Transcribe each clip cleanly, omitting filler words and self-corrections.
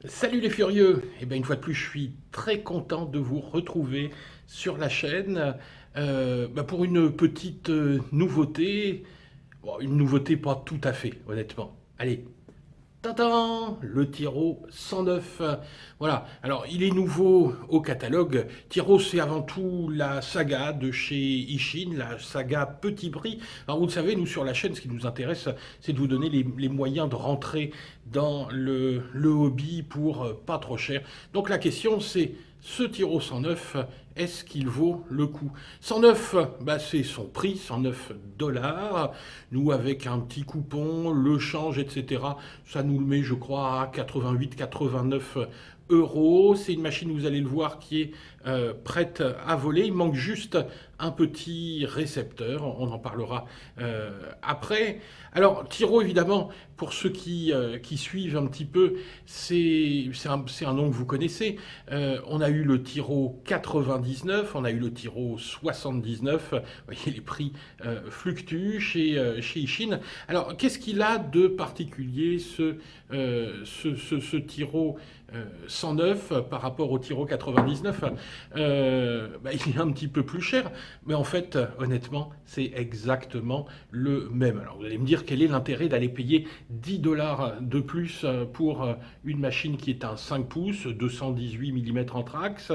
Salut les furieux! Eh bien une fois de plus, je suis très content de vous retrouver sur la chaîne pour une petite nouveauté. Bon, une nouveauté pas tout à fait, honnêtement. Allez, Tintin, le Tiro 109. Voilà, alors il est nouveau au catalogue. Tiro, c'est avant tout la saga de chez Ishin, la saga Petit Prix. Alors vous le savez, nous sur la chaîne, ce qui nous intéresse, c'est de vous donner les moyens de rentrer dans le hobby pour pas trop cher. Donc la question c'est, ce Tiro 109, est-ce qu'il vaut le coup? 109, bah c'est son prix, 109 dollars. Nous, avec un petit coupon, le change, etc., ça nous le met, je crois, à 88-89 euros. C'est une machine, vous allez le voir, qui est prête à voler. Il manque juste un petit récepteur. On en parlera après. Alors, Tiro, évidemment, pour ceux qui suivent un petit peu, c'est un nom que vous connaissez. On a eu le Tiro 99, on a eu le Tiro 79. Vous voyez, les prix fluctuent chez Ishin. Alors, qu'est-ce qu'il a de particulier, ce Tiro 109 par rapport au Tiro 99? Il est un petit peu plus cher, mais en fait, honnêtement, c'est exactement le même. Alors, vous allez me dire, quel est l'intérêt d'aller payer 10 dollars de plus pour une machine qui est un 5 pouces, 218 mm anthrax?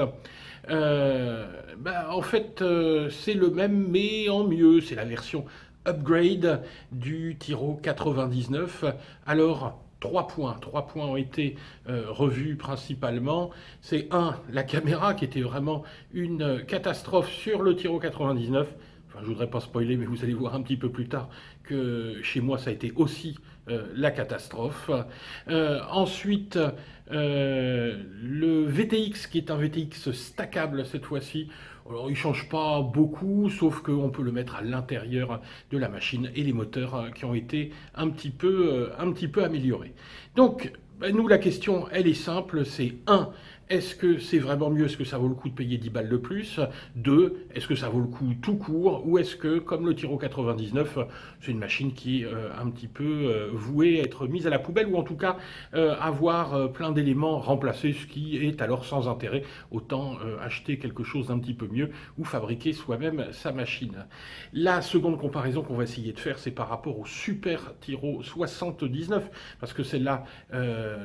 En fait, c'est le même, mais en mieux. C'est la version upgrade du Tiro 99. Alors, trois points ont été revus principalement. C'est un, la caméra qui était vraiment une catastrophe sur le Tiro 99. Enfin, je voudrais pas spoiler, mais vous allez voir un petit peu plus tard que chez moi ça a été aussi la catastrophe. Ensuite, le VTX qui est un VTX stackable cette fois-ci. Alors, il ne change pas beaucoup, sauf qu'on peut le mettre à l'intérieur de la machine et les moteurs qui ont été un petit peu améliorés. Donc, nous, la question, elle est simple, c'est un, est-ce que c'est vraiment mieux, est-ce que ça vaut le coup de payer 10 balles de plus? 2, est-ce que ça vaut le coup tout court? Ou est-ce que, comme le Tiro 99, c'est une machine qui est un petit peu vouée à être mise à la poubelle, ou en tout cas avoir plein d'éléments remplacés, ce qui est alors sans intérêt. Autant acheter quelque chose d'un petit peu mieux ou fabriquer soi-même sa machine. La seconde comparaison qu'on va essayer de faire, c'est par rapport au Super Tiro 79, parce que celle-là, je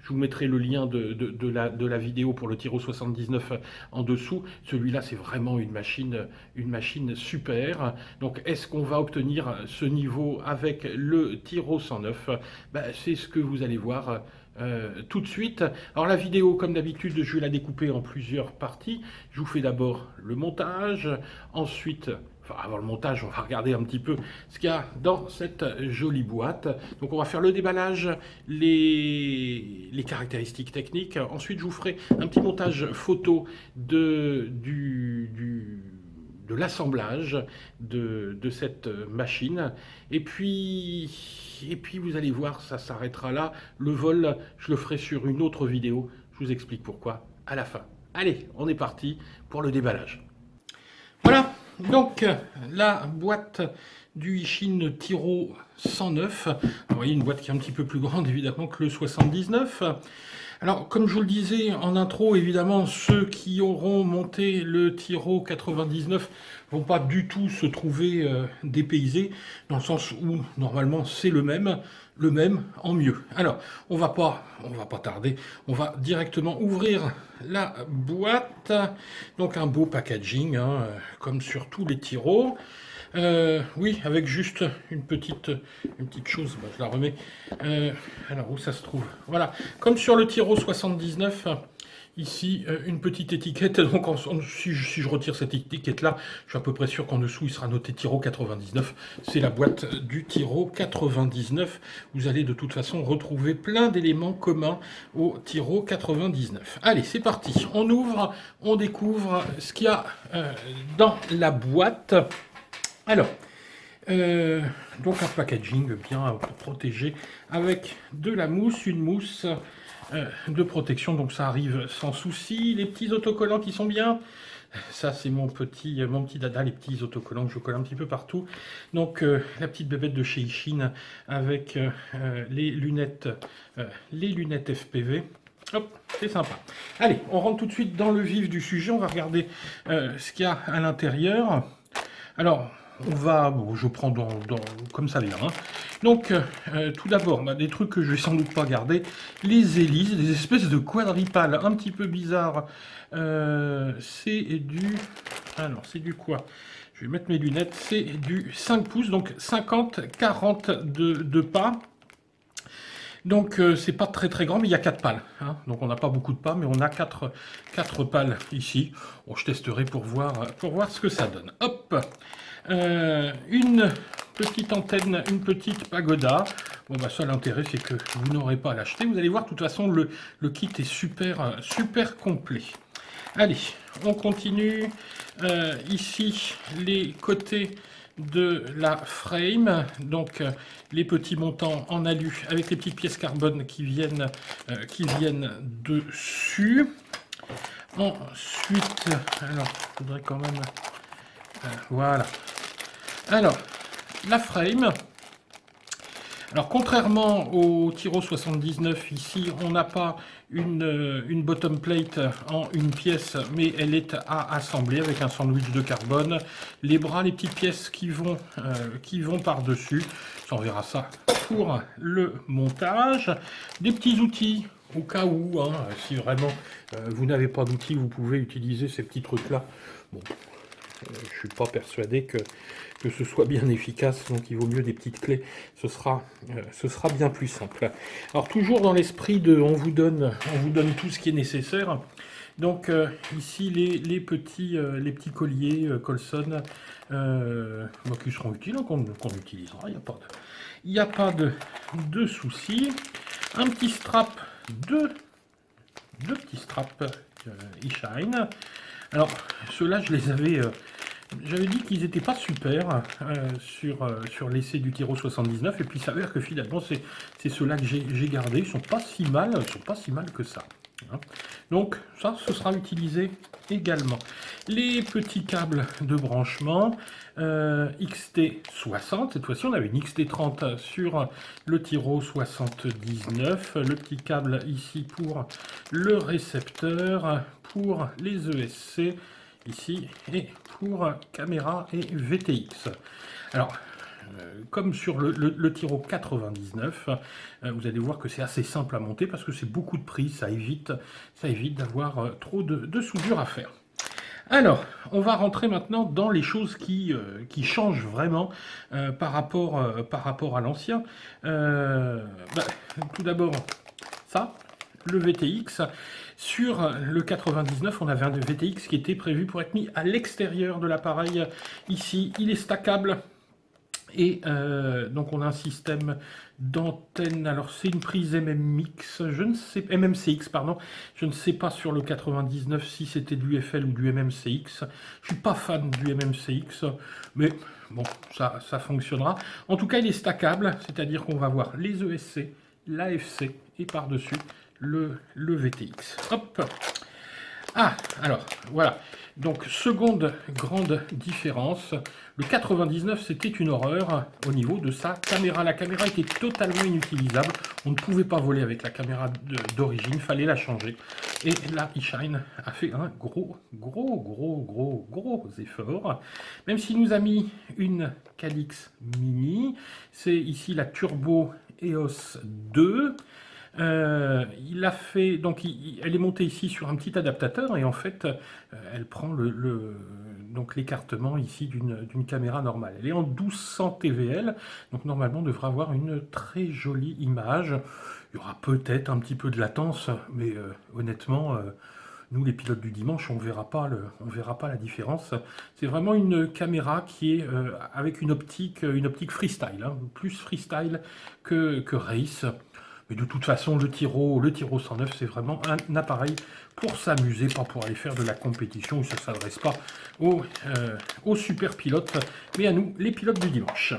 vous mettrai le lien de la vidéo pour le Tiro 79 en dessous. Celui-là, c'est vraiment une machine super. Donc, est-ce qu'on va obtenir ce niveau avec le Tiro 109? C'est ce que vous allez voir tout de suite. Alors la vidéo, comme d'habitude, je vais la découper en plusieurs parties. Je vous fais d'abord le montage, ensuite, avant le montage, on va regarder un petit peu ce qu'il y a dans cette jolie boîte. Donc on va faire le déballage, les caractéristiques techniques. Ensuite, je vous ferai un petit montage photo de l'assemblage de cette machine. Et puis vous allez voir, ça s'arrêtera là. Le vol, je le ferai sur une autre vidéo. Je vous explique pourquoi à la fin. Allez, on est parti pour le déballage. Voilà, donc la boîte du Ishin Tiro 109. Alors, vous voyez, une boîte qui est un petit peu plus grande évidemment que le 79. Alors, comme je vous le disais en intro, évidemment, ceux qui auront monté le Tiro 99 vont pas du tout se trouver dépaysés, dans le sens où, normalement, c'est le même en mieux. Alors, on va pas tarder, on va directement ouvrir la boîte. Donc, un beau packaging, hein, comme sur tous les Tiros. Oui, avec juste une petite chose, je la remets. Alors, où ça se trouve? Voilà, comme sur le Tiro 79, ici, une petite étiquette. Donc, si je retire cette étiquette-là, je suis à peu près sûr qu'en dessous, il sera noté Tiro 99. C'est la boîte du Tiro 99. Vous allez de toute façon retrouver plein d'éléments communs au Tiro 99. Allez, c'est parti. On ouvre, on découvre ce qu'il y a dans la boîte. Alors, donc un packaging bien protégé avec de la mousse, une mousse de protection, donc ça arrive sans souci. Les petits autocollants qui sont bien. Ça, c'est mon petit dada, les petits autocollants que je colle un petit peu partout. Donc, la petite bébête de chez Ishin avec les lunettes FPV. Hop, c'est sympa. Allez, on rentre tout de suite dans le vif du sujet. On va regarder ce qu'il y a à l'intérieur. Alors, bon, je prends comme ça vient. Hein. Donc, tout d'abord, des trucs que je vais sans doute pas garder. Les hélices, des espèces de quadripales un petit peu bizarres. C'est du... Alors, c'est du quoi? Je vais mettre mes lunettes. C'est du 5 pouces, donc 50-40 de pas. Donc c'est pas très très grand, mais il y a 4 pales. Hein. Donc on n'a pas beaucoup de pas, mais on a 4 pales ici. Bon, je testerai pour voir ce que ça donne. Hop, une petite antenne, une petite pagoda. Bon bah ça, l'intérêt c'est que vous n'aurez pas à l'acheter. Vous allez voir, de toute façon le kit est super complet. Allez, on continue. Ici les côtés de la frame, donc les petits montants en alu avec les petites pièces carbone qui viennent dessus. Ensuite, alors, je voudrais quand même... voilà. Alors, la frame... Alors, contrairement au Tyro 79, ici, on n'a pas une bottom plate en une pièce, mais elle est à assembler avec un sandwich de carbone. Les bras, les petites pièces qui vont par-dessus. On verra ça pour le montage. Des petits outils au cas où, hein, si vraiment vous n'avez pas d'outils, vous pouvez utiliser ces petits trucs-là. Bon, je ne suis pas persuadé que ce soit bien efficace, donc il vaut mieux des petites clés, ce sera bien plus simple. Alors toujours dans l'esprit de on vous donne tout ce qui est nécessaire. Donc ici les petits colliers Colson qui seront utiles, hein, qu'on utilisera, il n'y a pas de souci. Un petit strap, deux petits straps eShine. Alors ceux-là je les avais... J'avais dit qu'ils n'étaient pas super sur l'essai du Tyro 79, et puis il s'avère que finalement c'est ceux-là que j'ai gardés. Ils sont pas si mal que ça. Hein. Donc ça, ce sera utilisé également. Les petits câbles de branchement XT60. Cette fois-ci, on avait une XT30 sur le Tyro 79. Le petit câble ici pour le récepteur, pour les ESC ici, et pour caméra et VTX. Alors, comme sur le Tyro 99, vous allez voir que c'est assez simple à monter parce que c'est beaucoup de prise, ça évite d'avoir trop de soudure à faire. Alors, on va rentrer maintenant dans les choses qui changent vraiment par rapport à l'ancien. Tout d'abord, ça, le VTX. Sur le 99, on avait un VTX qui était prévu pour être mis à l'extérieur de l'appareil. Ici, il est stackable. Et donc on a un système d'antenne, alors c'est une prise MMX, MMCX, pardon, je ne sais pas sur le 99 si c'était du FL ou du MMCX, je suis pas fan du MMCX, mais bon, ça fonctionnera. En tout cas, il est stackable, c'est-à-dire qu'on va voir les ESC, l'AFC et par-dessus le VTX. Hop. Ah, alors, voilà. Donc, seconde grande différence. Le 99, c'était une horreur au niveau de sa caméra. La caméra était totalement inutilisable. On ne pouvait pas voler avec la caméra d'origine, il fallait la changer. Et là, eShine a fait un gros effort. Même s'il nous a mis une Calyx Mini, c'est ici la Turbo EOS 2. Il a fait, donc elle est montée ici sur un petit adaptateur et en fait elle prend donc l'écartement ici d'une caméra normale. Elle est en 1200 TVL, donc normalement on devrait avoir une très jolie image. Il y aura peut-être un petit peu de latence, mais honnêtement, nous les pilotes du dimanche, on verra pas la différence. C'est vraiment une caméra qui est avec une optique freestyle, hein, plus freestyle que race. Mais de toute façon, le Tyro 109, c'est vraiment un appareil pour s'amuser, pas pour aller faire de la compétition, où ça ne s'adresse pas aux super pilotes, mais à nous, les pilotes du dimanche.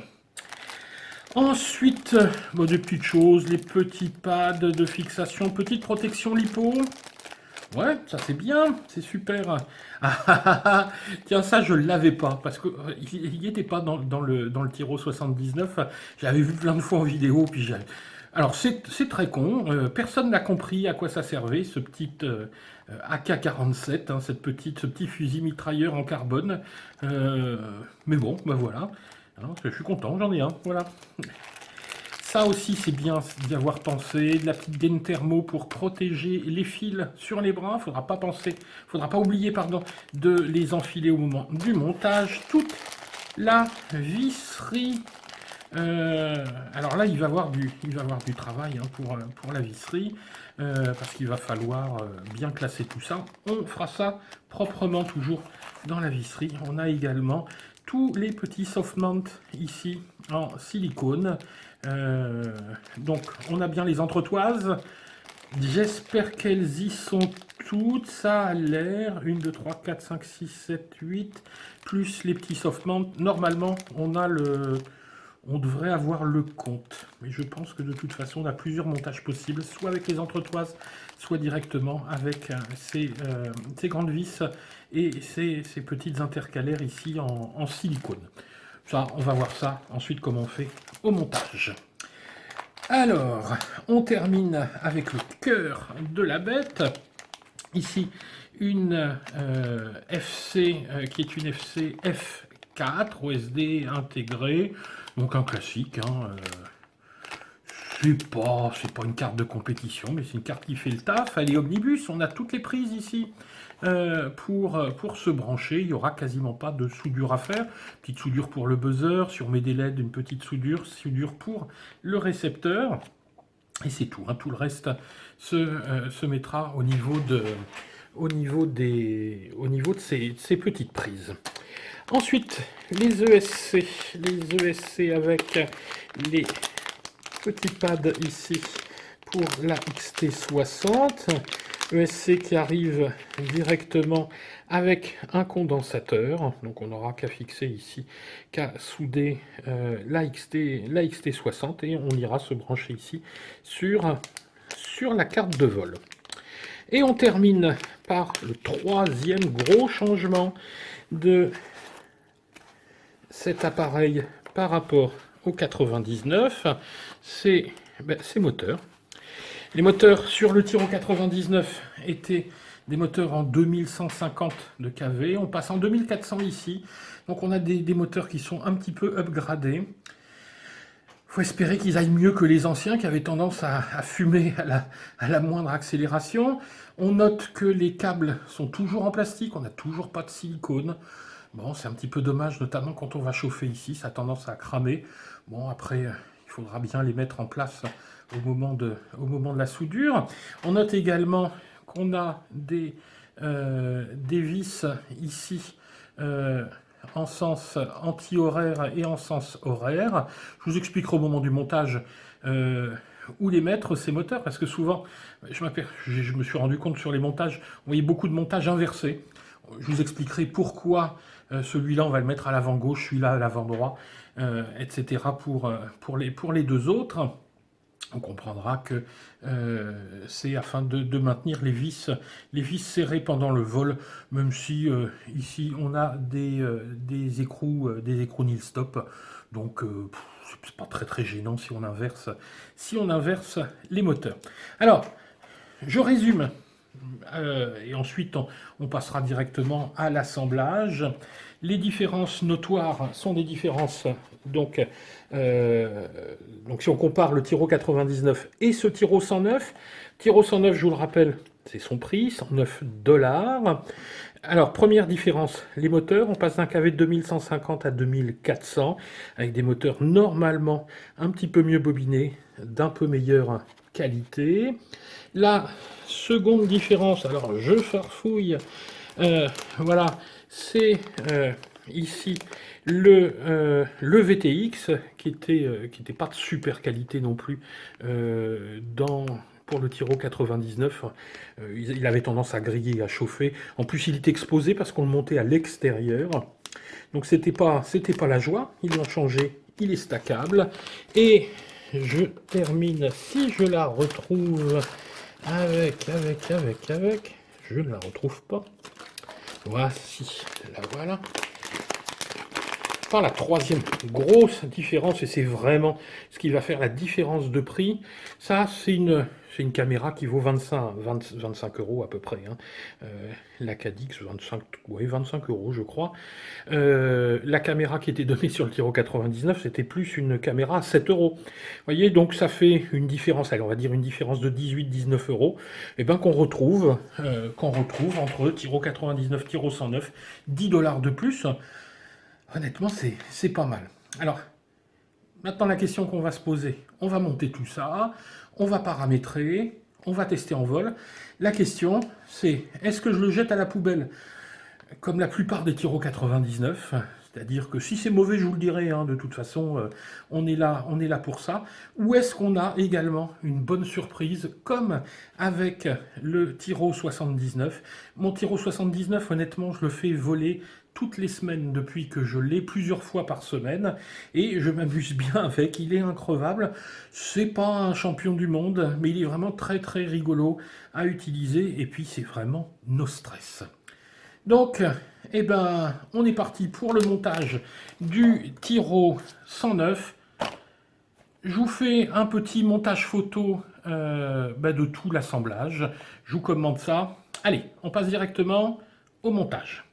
Ensuite, des petites choses, les petits pads de fixation, petite protection lipo. Ouais, ça c'est bien, c'est super. Tiens, ça je l'avais pas, parce que il n'y était pas dans le Tiro 79. J'avais vu plein de fois en vidéo, puis j'ai... Alors c'est très con, personne n'a compris à quoi ça servait, ce petit AK-47, hein, ce petit fusil mitrailleur en carbone. Euh, mais bon, bah voilà. Alors, je suis content, j'en ai un, voilà. Ça aussi, c'est bien d'y avoir pensé. De la petite gaine thermo pour protéger les fils sur les bras. Faudra pas oublier, pardon, de les enfiler au moment du montage. Toute la visserie. Alors là, il va avoir du travail hein, pour la visserie, parce qu'il va falloir bien classer tout ça. On fera ça proprement toujours dans la visserie. On a également tous les petits soft mount ici en silicone. Donc on a bien les entretoises. J'espère qu'elles y sont toutes. Ça a l'air. 1, 2, 3, 4, 5, 6, 7, 8. Plus les petits soft mount. Normalement, on devrait avoir le compte. Mais je pense que de toute façon, on a plusieurs montages possibles. Soit avec les entretoises, soit directement avec ces grandes vis et ces petites intercalaires ici en silicone. Ça, on va voir ça ensuite comment on fait au montage. Alors, on termine avec le cœur de la bête. Ici, une FC qui est une FC F4 OSD intégrée. Donc un classique. Hein, c'est pas une carte de compétition, mais c'est une carte qui fait le taf. Elle est omnibus. On a toutes les prises ici. Pour se brancher, il n'y aura quasiment pas de soudure à faire. Petite soudure pour le buzzer, sur mes LED, une petite soudure pour le récepteur. Et c'est tout. Hein. Tout le reste se mettra au niveau de ces petites prises. Ensuite, les ESC. Les ESC avec les petits pads ici pour la XT60. ESC qui arrive directement avec un condensateur. Donc on n'aura qu'à fixer ici, qu'à souder la XT60 et on ira se brancher ici sur la carte de vol. Et on termine par le troisième gros changement de cet appareil par rapport au 99, c'est ces moteurs. Les moteurs sur le Tiro 99 étaient des moteurs en 2150 de kV. On passe en 2400 ici. Donc on a des moteurs qui sont un petit peu upgradés. Il faut espérer qu'ils aillent mieux que les anciens qui avaient tendance à fumer à la moindre accélération. On note que les câbles sont toujours en plastique. On n'a toujours pas de silicone. Bon, c'est un petit peu dommage, notamment quand on va chauffer ici. Ça a tendance à cramer. Bon, après, il faudra bien les mettre en place au moment de la soudure. On note également qu'on a des vis ici en sens anti-horaire et en sens horaire. Je vous expliquerai au moment du montage où les mettre, ces moteurs, parce que souvent, je me suis rendu compte sur les montages, on voyait beaucoup de montages inversés. Je vous expliquerai pourquoi celui-là, on va le mettre à l'avant gauche, celui-là à l'avant droit, etc. pour les deux autres. On comprendra que c'est afin de maintenir les vis serrées pendant le vol, même si ici on a des écrous nil stop, donc c'est pas très gênant si on inverse les moteurs. Alors, je résume. Et ensuite, on passera directement à l'assemblage. Les différences notoires sont des différences. Donc si on compare le Tiro 99 et ce Tiro 109, Tiro 109, je vous le rappelle, c'est son prix, 109 $. Alors, première différence, les moteurs, on passe d'un KV de 2150 à 2400, avec des moteurs normalement un petit peu mieux bobinés, d'un peu meilleure qualité. La seconde différence, alors je farfouille, voilà, c'est ici le VTX qui était pas de super qualité non plus pour le Tiro 99. Il avait tendance à griller et à chauffer. En plus, il est exposé parce qu'on le montait à l'extérieur. Donc c'était pas la joie. Ils l'ont changé, il est stackable. Et je termine, si je la retrouve, avec, je ne la retrouve pas. Voici, la voilà. Enfin, la troisième grosse différence, et c'est vraiment ce qui va faire la différence de prix, ça c'est une caméra qui vaut 25 euros à peu près. Hein. La Cadix, 25, ouais, 25 euros je crois. La caméra qui était donnée sur le Tiro 99, c'était plus une caméra à 7 euros. Vous voyez, donc ça fait une différence, allez, on va dire une différence de 18-19 euros, et ben qu'on retrouve entre Tiro 99, Tiro 109, 10 dollars de plus. Honnêtement, c'est pas mal. Alors, maintenant la question qu'on va se poser, on va monter tout ça, on va paramétrer, on va tester en vol. La question, c'est est-ce que je le jette à la poubelle comme la plupart des Tiro 99, c'est-à-dire que si c'est mauvais, je vous le dirai, hein, de toute façon, on est là pour ça. Ou est-ce qu'on a également une bonne surprise, comme avec le Tiro 79. Mon Tiro 79, honnêtement, je le fais voler toutes les semaines depuis que je l'ai, plusieurs fois par semaine, et je m'amuse bien avec, il est increvable. C'est pas un champion du monde, mais il est vraiment très très rigolo à utiliser, et puis c'est vraiment no stress. Donc, eh ben, on est parti pour le montage du Tiro 109. Je vous fais un petit montage photo de tout l'assemblage. Je vous commente ça. Allez, on passe directement au montage.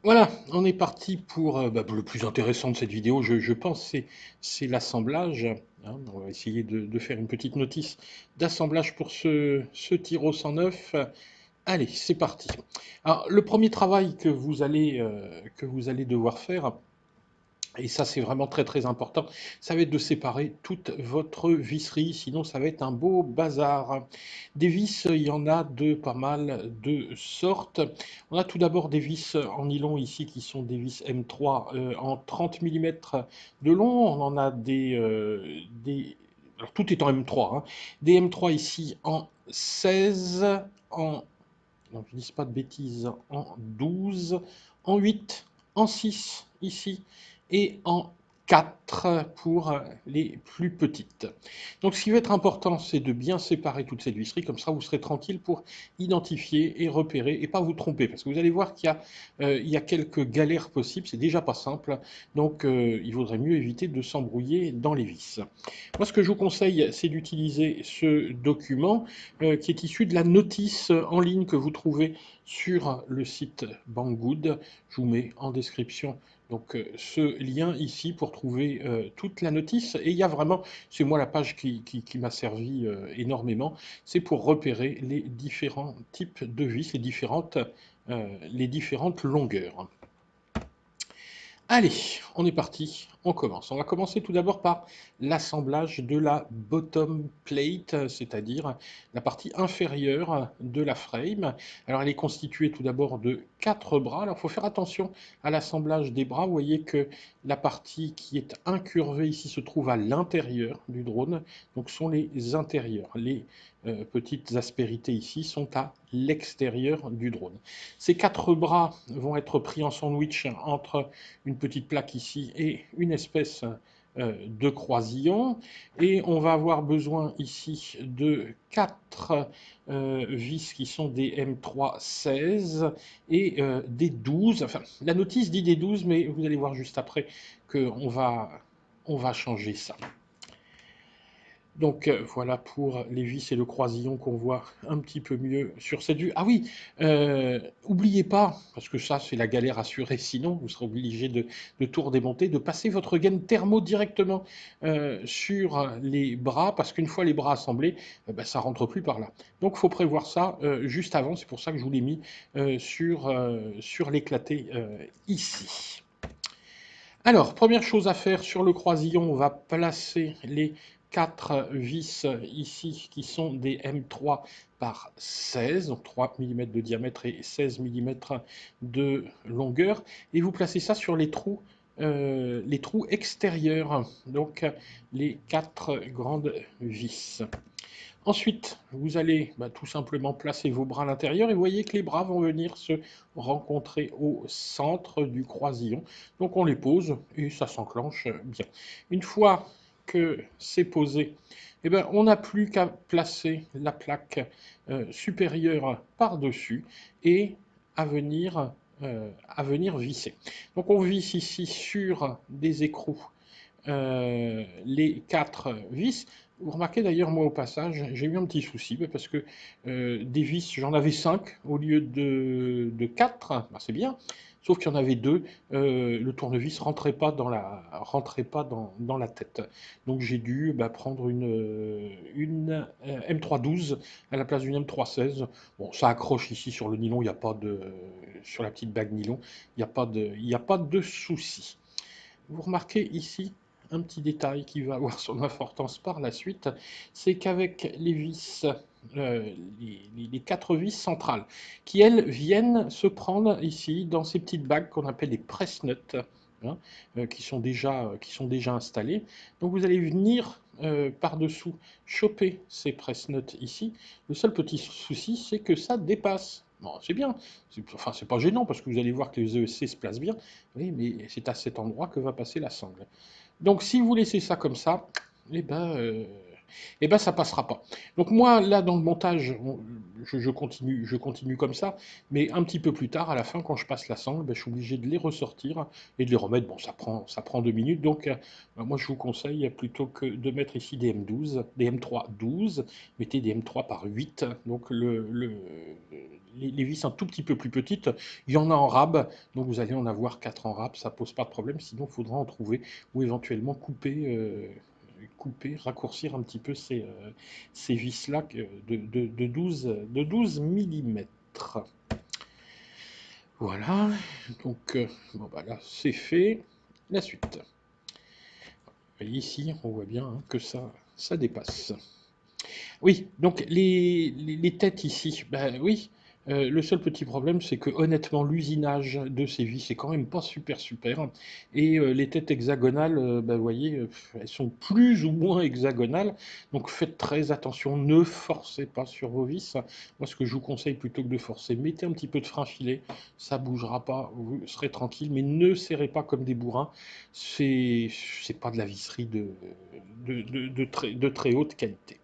Voilà, on est parti pour le plus intéressant de cette vidéo, je pense, c'est l'assemblage. Hein. On va essayer de faire une petite notice d'assemblage pour ce Tiro 109. Allez, c'est parti. Alors, le premier travail que vous allez devoir faire, et ça c'est vraiment très très important, ça va être de séparer toute votre visserie, sinon ça va être un beau bazar. Des vis, il y en a de pas mal de sortes. On a tout d'abord des vis en nylon ici qui sont des vis M3 en 30 mm de long. On en a alors tout est en M3, hein. Des M3 ici en 16, en donc je ne dis pas de bêtises, en 12, en 8, en 6 ici, et en 4 pour les plus petites. Donc ce qui va être important, c'est de bien séparer toute cette visserie, comme ça vous serez tranquille pour identifier et repérer et pas vous tromper, parce que vous allez voir qu'il y a quelques galères possibles, c'est déjà pas simple, donc il vaudrait mieux éviter de s'embrouiller dans les vis. Moi ce que je vous conseille, c'est d'utiliser ce document qui est issu de la notice en ligne que vous trouvez sur le site Banggood. Je vous mets en description donc ce lien ici pour trouver toute la notice. Et il y a vraiment, c'est moi la page qui m'a servi énormément, c'est pour repérer les différents types de vis, les différentes longueurs. Allez, on est parti, on commence. On va commencer tout d'abord par l'assemblage de la bottom plate, c'est-à-dire la partie inférieure de la frame. Alors elle est constituée tout d'abord de 4 bras. Alors il faut faire attention à l'assemblage des bras. Vous voyez que la partie qui est incurvée ici se trouve à l'intérieur du drone. Donc ce sont les intérieurs. Les petites aspérités ici sont à l'extérieur du drone. Ces 4 bras vont être pris en sandwich entre une petite plaque ici et une espèce de croisillon. Et on va avoir besoin ici de 4 vis qui sont des M3 16 et des 12. Enfin, la notice dit des 12, mais vous allez voir juste après qu'on va changer ça. Donc voilà pour les vis et le croisillon qu'on voit un petit peu mieux sur cette vue. Ah oui, oubliez pas, parce que ça c'est la galère assurée, sinon vous serez obligé de tout redémonter, de passer votre gaine thermo directement sur les bras, parce qu'une fois les bras assemblés, ça rentre plus par là. Donc il faut prévoir ça juste avant, c'est pour ça que je vous l'ai mis sur l'éclaté ici. Alors, première chose à faire sur le croisillon, on va placer les 4 vis ici qui sont des M3 par 16, donc 3 mm de diamètre et 16 mm de longueur. Et vous placez ça sur les trous extérieurs, donc les 4 grandes vis. Ensuite, vous allez tout simplement placer vos bras à l'intérieur et vous voyez que les bras vont venir se rencontrer au centre du croisillon. Donc on les pose et ça s'enclenche bien. Une fois que c'est posé, eh ben, on n'a plus qu'à placer la plaque supérieure par-dessus et à venir visser. Donc on visse ici sur des écrous les 4 vis. Vous remarquez d'ailleurs, moi au passage, j'ai eu un petit souci parce que des vis, j'en avais 5 au lieu de 4, ben, c'est bien, sauf qu'il y en avait 2, le tournevis rentrait pas dans la tête. Donc j'ai dû prendre une M312 à la place d'une M316. Bon, ça accroche ici sur le nylon, il n'y a pas de, sur la petite bague nylon, il n'y a pas de souci. Vous remarquez ici un petit détail qui va avoir son importance par la suite, c'est qu'avec les vis, les 4 vis centrales, qui elles viennent se prendre ici dans ces petites bagues qu'on appelle les press-nuts, hein, qui sont déjà installées. Donc vous allez venir par-dessous choper ces press-nuts ici. Le seul petit souci, c'est que ça dépasse. Bon, c'est bien, enfin c'est pas gênant parce que vous allez voir que les ESC se placent bien, oui, mais c'est à cet endroit que va passer la sangle. Donc si vous laissez ça comme ça, eh ben ça passera pas. Donc moi là dans le montage, je continue comme ça, mais un petit peu plus tard, à la fin, quand je passe la sangle, je suis obligé de les ressortir et de les remettre. Bon, ça prend 2 minutes, donc moi je vous conseille plutôt que de mettre ici des M12, des M3 12, mettez des M3 par 8, donc les vis un tout petit peu plus petites. Il y en a en rab, donc vous allez en avoir 4 en rab, ça pose pas de problème, sinon il faudra en trouver ou éventuellement couper, raccourcir un petit peu ces vis-là de 12 mm. Voilà, donc bon, là c'est fait. La suite. Et ici, on voit bien que ça dépasse. Oui, donc les têtes ici, ben oui, le seul petit problème, c'est que honnêtement, l'usinage de ces vis, c'est quand même pas super. Et les têtes hexagonales, ben, vous voyez, elles sont plus ou moins hexagonales. Donc faites très attention, ne forcez pas sur vos vis. Moi, ce que je vous conseille, plutôt que de forcer, mettez un petit peu de frein filet, ça bougera pas, vous serez tranquille, mais ne serrez pas comme des bourrins. C'est pas de la visserie de très haute qualité.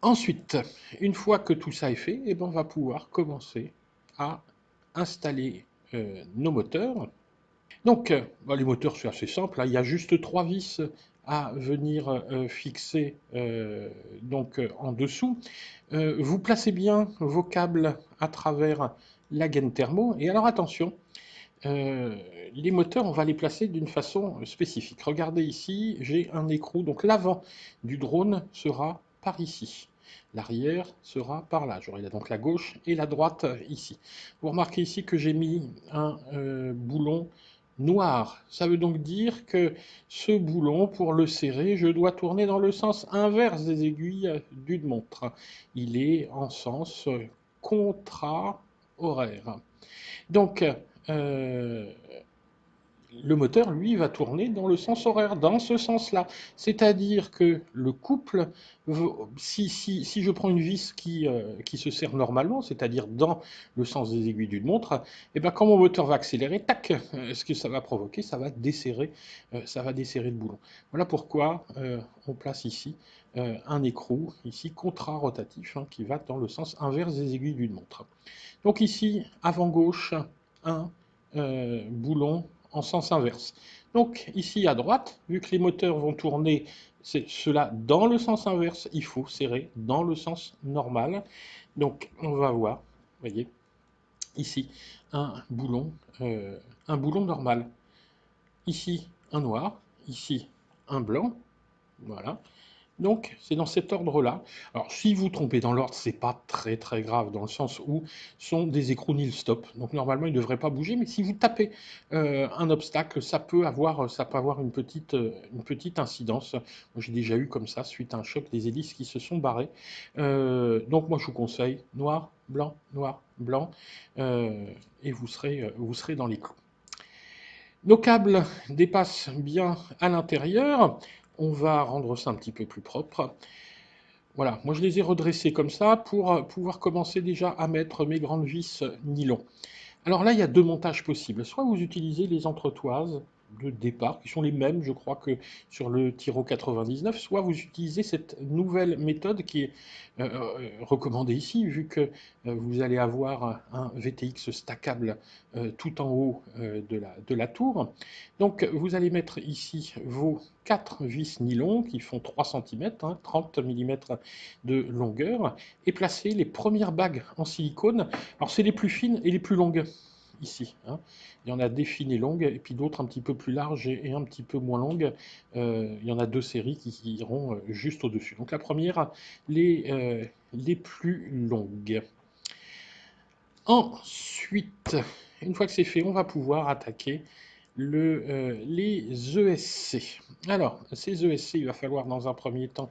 Ensuite, une fois que tout ça est fait, eh ben, on va pouvoir commencer à installer nos moteurs. Donc, les moteurs, c'est assez simple, hein. Il y a juste 3 vis à venir fixer en dessous. Vous placez bien vos câbles à travers la gaine thermo. Et alors attention, les moteurs, on va les placer d'une façon spécifique. Regardez ici, j'ai un écrou. Donc l'avant du drone sera par ici. L'arrière sera par là. J'aurai donc la gauche et la droite ici. Vous remarquez ici que j'ai mis un boulon noir. Ça veut donc dire que ce boulon, pour le serrer, je dois tourner dans le sens inverse des aiguilles d'une montre. Il est en sens contra-horaire. Donc, euh, le moteur, lui, va tourner dans le sens horaire, dans ce sens-là. C'est-à-dire que le couple, si je prends une vis qui se serre normalement, c'est-à-dire dans le sens des aiguilles d'une montre, et ben quand mon moteur va accélérer, tac, ce que ça va provoquer, ça va desserrer le boulon. Voilà pourquoi on place ici un écrou, ici contra-rotatif, hein, qui va dans le sens inverse des aiguilles d'une montre. Donc ici, avant gauche, un boulon en sens inverse. Donc ici à droite, vu que les moteurs vont tourner cela dans le sens inverse, il faut serrer dans le sens normal. Donc on va voir, vous voyez, ici un boulon normal. Ici un noir, ici un blanc, voilà. Donc, c'est dans cet ordre-là. Alors, si vous trompez dans l'ordre, c'est pas très grave, dans le sens où sont des écrous nil stop. Donc, normalement, ils ne devraient pas bouger, mais si vous tapez un obstacle, ça peut avoir une petite incidence. Moi, j'ai déjà eu comme ça, suite à un choc, des hélices qui se sont barrées. Donc, moi, je vous conseille noir, blanc, et vous serez dans les clous. Nos câbles dépassent bien à l'intérieur. On va rendre ça un petit peu plus propre. Voilà, moi je les ai redressés comme ça pour pouvoir commencer déjà à mettre mes grandes vis nylon. Alors là, il y a 2 montages possibles. Soit vous utilisez les entretoises de départ, qui sont les mêmes, je crois, que sur le Tiro 99, soit vous utilisez cette nouvelle méthode qui est recommandée ici, vu que vous allez avoir un VTX stackable tout en haut de la tour. Donc vous allez mettre ici vos 4 vis nylon qui font 3 cm, 30 mm de longueur, et placer les premières bagues en silicone. Alors c'est les plus fines et les plus longues ici. Il y en a des fines et longues, et puis d'autres un petit peu plus larges et un petit peu moins longues. Il y en a deux séries qui iront juste au-dessus. Donc la première, les plus longues. Ensuite, une fois que c'est fait, on va pouvoir attaquer les ESC. Alors, ces ESC, il va falloir dans un premier temps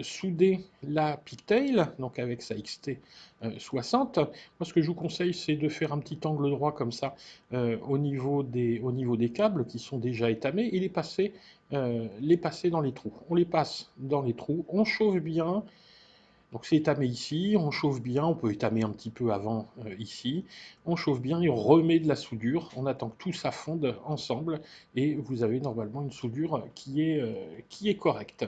souder la pigtail, donc avec sa XT 60. Moi, ce que je vous conseille, c'est de faire un petit angle droit comme ça au niveau des câbles qui sont déjà étamés et les passer dans les trous. On les passe dans les trous, on chauffe bien. Donc c'est étamé ici, on chauffe bien, on peut étamer un petit peu avant ici, on chauffe bien et on remet de la soudure, on attend que tout ça fonde ensemble et vous avez normalement une soudure qui est correcte.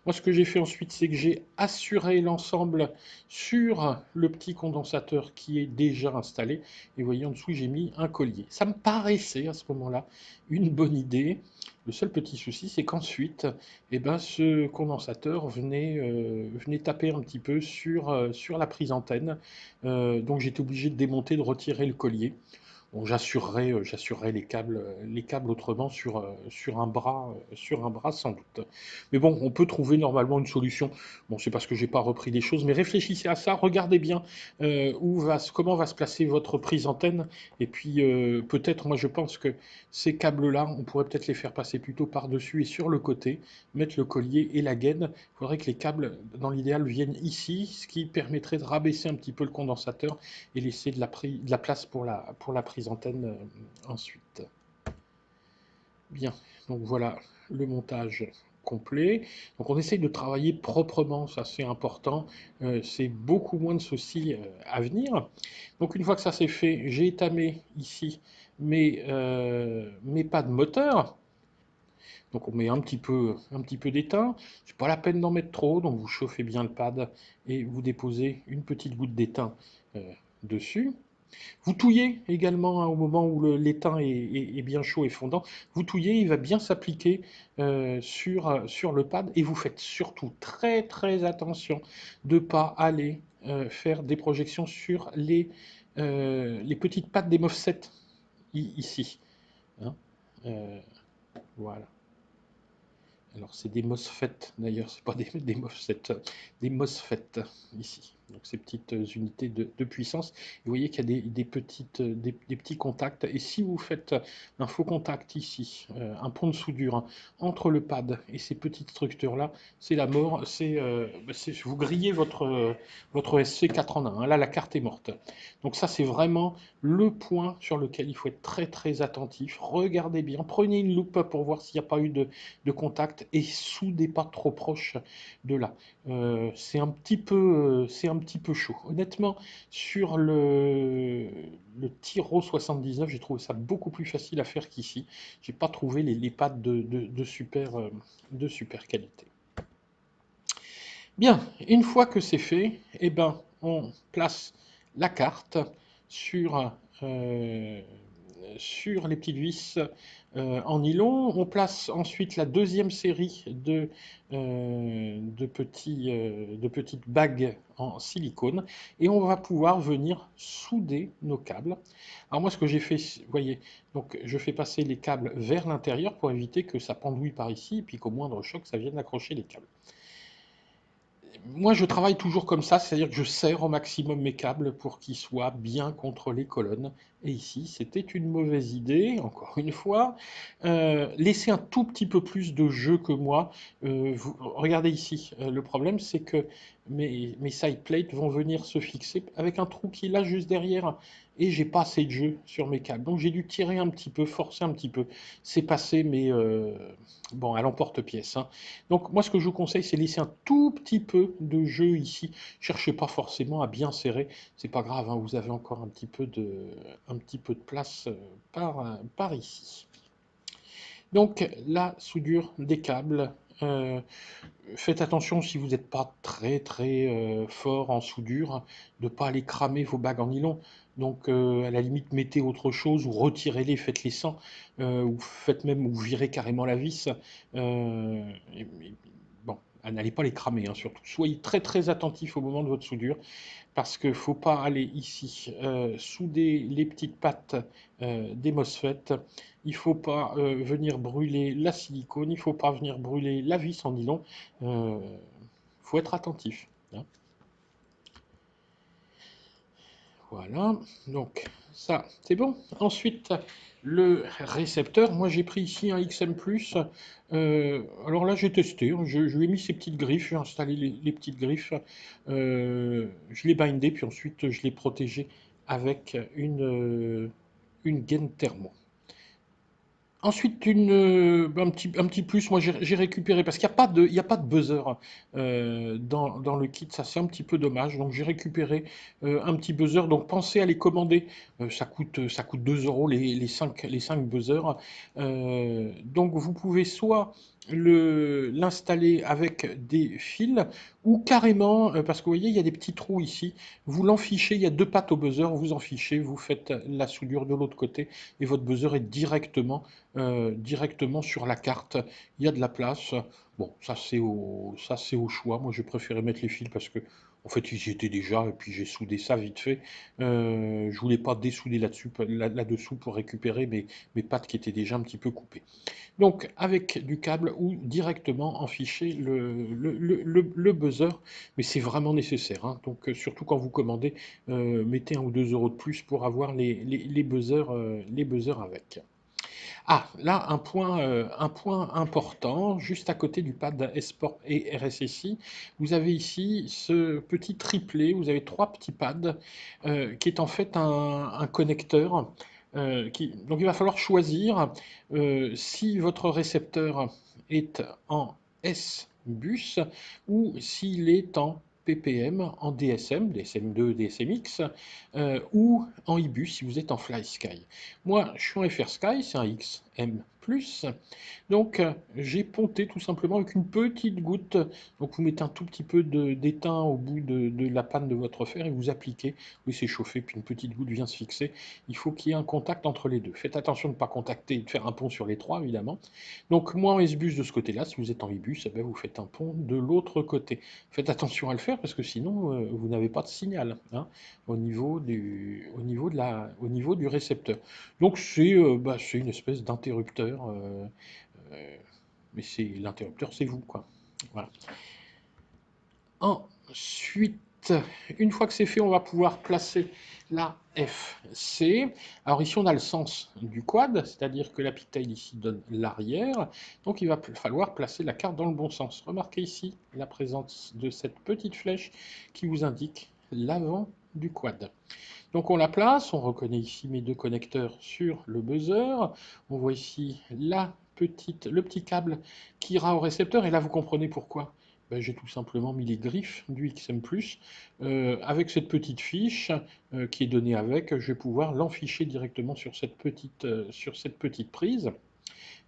Moi ce que j'ai fait ensuite c'est que j'ai assuré l'ensemble sur le petit condensateur qui est déjà installé et vous voyez en dessous j'ai mis un collier. Ça me paraissait à ce moment-là une bonne idée. Le seul petit souci, c'est qu'ensuite, eh ben, ce condensateur venait taper un petit peu sur la prise antenne. Donc j'étais obligé de démonter, de retirer le collier. Bon, j'assurerai les câbles autrement sur un bras sans doute. Mais bon, on peut trouver normalement une solution. Bon, c'est parce que j'ai pas repris des choses, mais réfléchissez à ça, regardez bien comment va se placer votre prise antenne. Et puis peut-être, moi je pense que ces câbles-là, on pourrait peut-être les faire passer plutôt par-dessus et sur le côté, mettre le collier et la gaine. Il faudrait que les câbles, dans l'idéal, viennent ici, ce qui permettrait de rabaisser un petit peu le condensateur et laisser de la place pour la prise antenne ensuite. Bien, donc voilà le montage complet. Donc on essaye de travailler proprement, ça c'est important. C'est beaucoup moins de soucis à venir. Donc une fois que ça c'est fait, j'ai étamé ici mes pads de moteur. Donc on met un petit peu d'étain. C'est pas la peine d'en mettre trop, donc vous chauffez bien le pad et vous déposez une petite goutte d'étain dessus. Vous touillez également au moment où l'étain est bien chaud et fondant. Vous touillez, il va bien s'appliquer sur le pad et vous faites surtout très très attention de ne pas aller faire des projections sur les petites pattes des MOSFET ici. Hein. Euh, voilà. Alors c'est des MOSFET d'ailleurs, c'est pas des MOSFET, des MOSFET ici. Donc ces petites unités de puissance. Vous voyez qu'il y a des petits contacts. Et si vous faites un faux contact ici, un pont de soudure entre le pad et ces petites structures-là, c'est la mort. Vous grillez votre SC 4 en 1. Là, la carte est morte. Donc ça, c'est vraiment le point sur lequel il faut être très très attentif. Regardez bien, prenez une loupe pour voir s'il n'y a pas eu de contact et soudez pas trop proche de là. C'est un petit peu chaud. Honnêtement, sur le Tiro 79, j'ai trouvé ça beaucoup plus facile à faire qu'ici. J'ai pas trouvé les pattes de super qualité. Bien, une fois que c'est fait, eh ben, on place la carte sur, euh, sur les petites vis en nylon. On place ensuite la deuxième série de petites bagues en silicone et on va pouvoir venir souder nos câbles. Alors moi ce que j'ai fait, vous voyez, donc je fais passer les câbles vers l'intérieur pour éviter que ça pendouille par ici et puis qu'au moindre choc ça vienne accrocher les câbles. Moi, je travaille toujours comme ça, c'est-à-dire que je serre au maximum mes câbles pour qu'ils soient bien contre les colonnes. Et ici, c'était une mauvaise idée, encore une fois. Laissez un tout petit peu plus de jeu que moi. Regardez ici, le problème, c'est que mes side plates vont venir se fixer avec un trou qui est là juste derrière. Et j'ai pas assez de jeu sur mes câbles. Donc j'ai dû tirer un petit peu, forcer un petit peu. C'est passé, mais bon, à l'emporte-pièce. Donc moi ce que je vous conseille c'est laisser un tout petit peu de jeu ici. Cherchez pas forcément à bien serrer, c'est pas grave, vous avez encore un petit peu de place par ici. Donc la soudure des câbles, faites attention si vous n'êtes pas très fort en soudure, de ne pas aller cramer vos bagues en nylon. Donc à la limite mettez autre chose ou retirez-les, faites-les sans, ou faites même ou virez carrément la vis. Bon, n'allez pas les cramer, hein, surtout. Soyez très attentif au moment de votre soudure parce qu'il ne faut pas aller ici souder les petites pattes des MOSFET, il ne faut pas venir brûler la silicone, il ne faut pas venir brûler la vis en nylon, il faut être attentif, hein. Voilà, donc ça c'est bon. Ensuite, le récepteur, moi j'ai pris ici un XM+. Alors là j'ai testé, hein. Je lui ai mis ces petites griffes, j'ai installé les petites griffes, je l'ai bindé, puis ensuite je l'ai protégé avec une gaine thermo. Ensuite, un petit plus, moi j'ai récupéré, parce qu'il n'y a pas il y a pas de buzzer dans le kit, ça c'est un petit peu dommage, donc j'ai récupéré un petit buzzer, donc pensez à les commander. Ça coûte 2 euros les 5 buzzers. Donc vous pouvez soit l'installer avec des fils, ou carrément, parce que vous voyez, il y a des petits trous ici, vous l'enfichez, il y a deux pattes au buzzer, vous en fichez, vous faites la soudure de l'autre côté, et votre buzzer est directement sur la carte. Il y a de la place. Bon, ça c'est au choix. Moi, j'ai préféré mettre les fils parce que, en fait, ils y étaient déjà et puis j'ai soudé ça vite fait. Je voulais pas dessouder là-dessous pour récupérer mes pattes qui étaient déjà un petit peu coupées. Donc, avec du câble ou directement enficher le buzzer, mais c'est vraiment nécessaire, hein. Donc, surtout quand vous commandez, mettez 1 ou 2 euros de plus pour avoir les buzzers avec. Ah, là, un point important, juste à côté du pad Esport et RSSI, vous avez ici ce petit triplet, vous avez trois petits pads, qui est en fait un connecteur. Donc il va falloir choisir si votre récepteur est en S-Bus ou s'il est en PPM, en DSM, DSM2, DSMX, ou en IBUS si vous êtes en FlySky. Moi, je suis en FrSky, c'est un XM+. Donc, j'ai ponté tout simplement avec une petite goutte. Donc, vous mettez un tout petit peu d'étain au bout de la panne de votre fer et vous appliquez. Oui, c'est chauffé, puis une petite goutte vient se fixer. Il faut qu'il y ait un contact entre les deux. Faites attention de ne pas contacter et de faire un pont sur les trois, évidemment. Donc, moi en S-Bus de ce côté-là, si vous êtes en IBUS, eh bien, vous faites un pont de l'autre côté. Faites attention à le faire parce que sinon, vous n'avez pas de signal, hein, au niveau du récepteur. Donc c'est une espèce d'interrupteur, mais c'est l'interrupteur, c'est vous, quoi. Voilà. Ensuite, une fois que c'est fait, on va pouvoir placer la FC. Alors ici, on a le sens du quad, c'est-à-dire que la pigtail ici donne l'arrière. Donc il va falloir placer la carte dans le bon sens. Remarquez ici la présence de cette petite flèche qui vous indique l'avant du quad. Donc on la place, on reconnaît ici mes deux connecteurs sur le buzzer, on voit ici le petit câble qui ira au récepteur, et là vous comprenez pourquoi. Ben, j'ai tout simplement mis les griffes du XM+, avec cette petite fiche qui est donnée avec, je vais pouvoir l'enficher directement sur cette petite prise.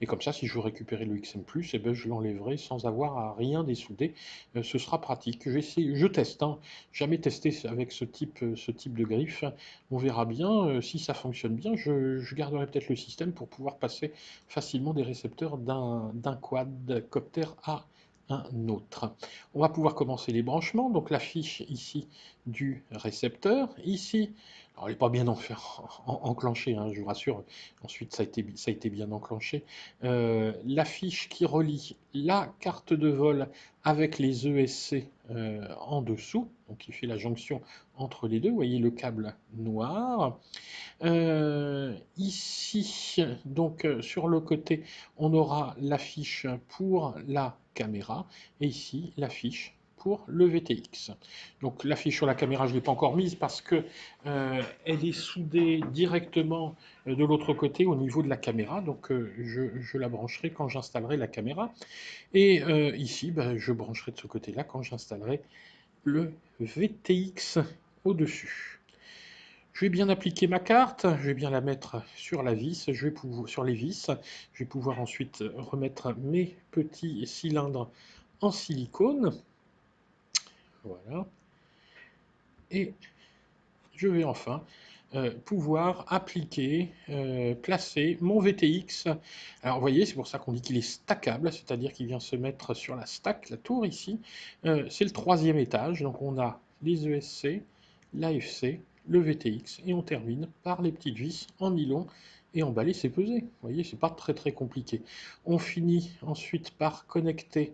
Et comme ça, si je veux récupérer le XM+, eh ben, je l'enlèverai sans avoir à rien dessouder. Ce sera pratique. Je teste, hein. Jamais testé avec ce type de griffe. On verra bien. Si ça fonctionne bien, je garderai peut-être le système pour pouvoir passer facilement des récepteurs d'un quadcopter à un autre. On va pouvoir commencer les branchements. Donc la fiche ici du récepteur. Ici, alors elle n'est pas bien enclenchée, hein, je vous rassure. Ensuite, ça a été bien enclenché. La fiche qui relie la carte de vol avec les ESC en dessous, donc qui fait la jonction entre les deux. Vous voyez le câble noir. Ici, donc sur le côté, on aura la fiche pour la caméra et ici la fiche pour le VTX. Donc la fiche sur la caméra, je ne l'ai pas encore mise parce que elle est soudée directement de l'autre côté au niveau de la caméra. Donc je la brancherai quand j'installerai la caméra. Et ici, ben, je brancherai de ce côté-là quand j'installerai le VTX au-dessus. Je vais bien appliquer ma carte, je vais bien la mettre sur la vis, sur les vis. Je vais pouvoir ensuite remettre mes petits cylindres en silicone. Voilà. Et je vais enfin pouvoir appliquer, placer mon VTX. Alors vous voyez, c'est pour ça qu'on dit qu'il est stackable, c'est-à-dire qu'il vient se mettre sur la stack, la tour ici. C'est le 3e étage, donc on a les ESC, l'AFC, le VTX, et on termine par les petites vis en nylon et emballer, c'est pesé. Vous voyez, c'est pas très très compliqué. On finit ensuite par connecter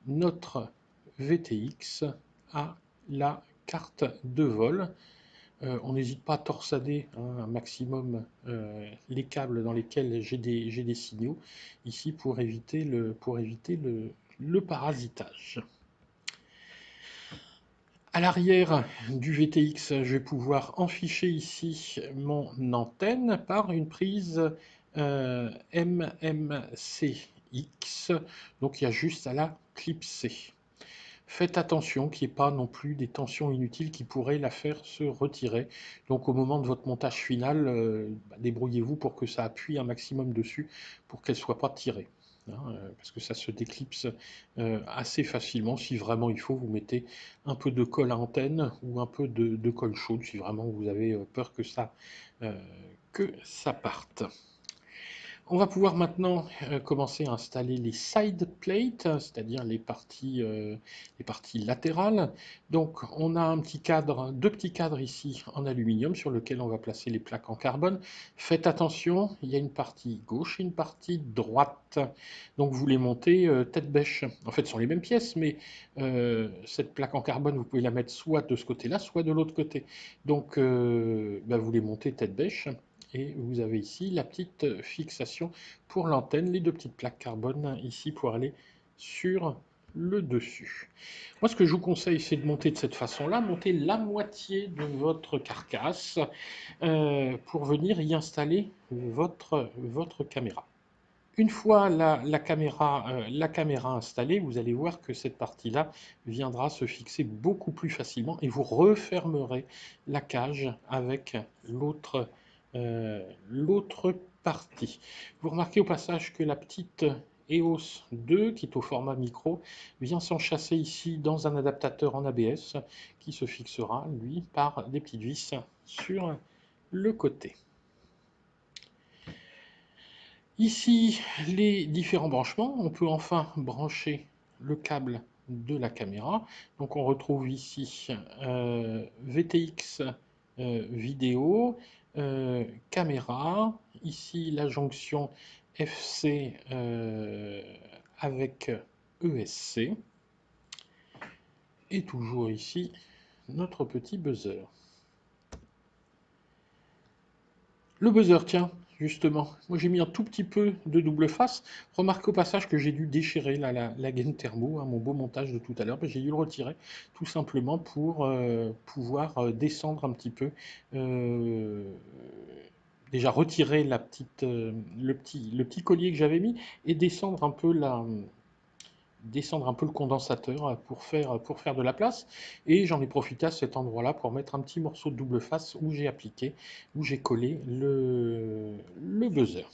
notre VTX à la carte de vol. On n'hésite pas à torsader un maximum les câbles dans lesquels j'ai des signaux, ici pour éviter le parasitage. À l'arrière du VTX, je vais pouvoir enficher ici mon antenne par une prise MMCX, donc il y a juste à la clipser. Faites attention qu'il n'y ait pas non plus des tensions inutiles qui pourraient la faire se retirer. Donc au moment de votre montage final, débrouillez-vous pour que ça appuie un maximum dessus pour qu'elle ne soit pas tirée. Parce que ça se déclipse assez facilement. Si vraiment il faut, vous mettez un peu de colle à antenne ou un peu de colle chaude si vraiment vous avez peur que ça parte. On va pouvoir maintenant commencer à installer les side plates, c'est-à-dire les parties latérales. Donc on a deux petits cadres ici en aluminium sur lesquels on va placer les plaques en carbone. Faites attention, il y a une partie gauche et une partie droite. Donc vous les montez tête bêche. En fait, ce sont les mêmes pièces, mais cette plaque en carbone, vous pouvez la mettre soit de ce côté-là, soit de l'autre côté. Donc vous les montez tête bêche. Et vous avez ici la petite fixation pour l'antenne, les deux petites plaques carbone ici pour aller sur le dessus. Moi, ce que je vous conseille, c'est de monter de cette façon-là, monter la moitié de votre carcasse pour venir y installer votre caméra. Une fois la caméra installée, vous allez voir que cette partie-là viendra se fixer beaucoup plus facilement et vous refermerez la cage avec l'autre partie. Vous remarquez au passage que la petite EOS 2, qui est au format micro, vient s'enchasser ici dans un adaptateur en ABS qui se fixera, lui, par des petites vis sur le côté. Ici, les différents branchements. On peut enfin brancher le câble de la caméra. Donc on retrouve ici VTX vidéo, caméra, ici la jonction FC avec ESC, et toujours ici notre petit buzzer. Le buzzer, tiens, justement, moi j'ai mis un tout petit peu de double face. Remarquez au passage que j'ai dû déchirer la gaine thermo, mon beau montage de tout à l'heure. J'ai dû le retirer tout simplement pour pouvoir descendre un petit peu. Déjà retirer le petit collier que j'avais mis et descendre un peu le condensateur pour faire de la place. Et j'en ai profité à cet endroit-là pour mettre un petit morceau de double face où j'ai collé le buzzer.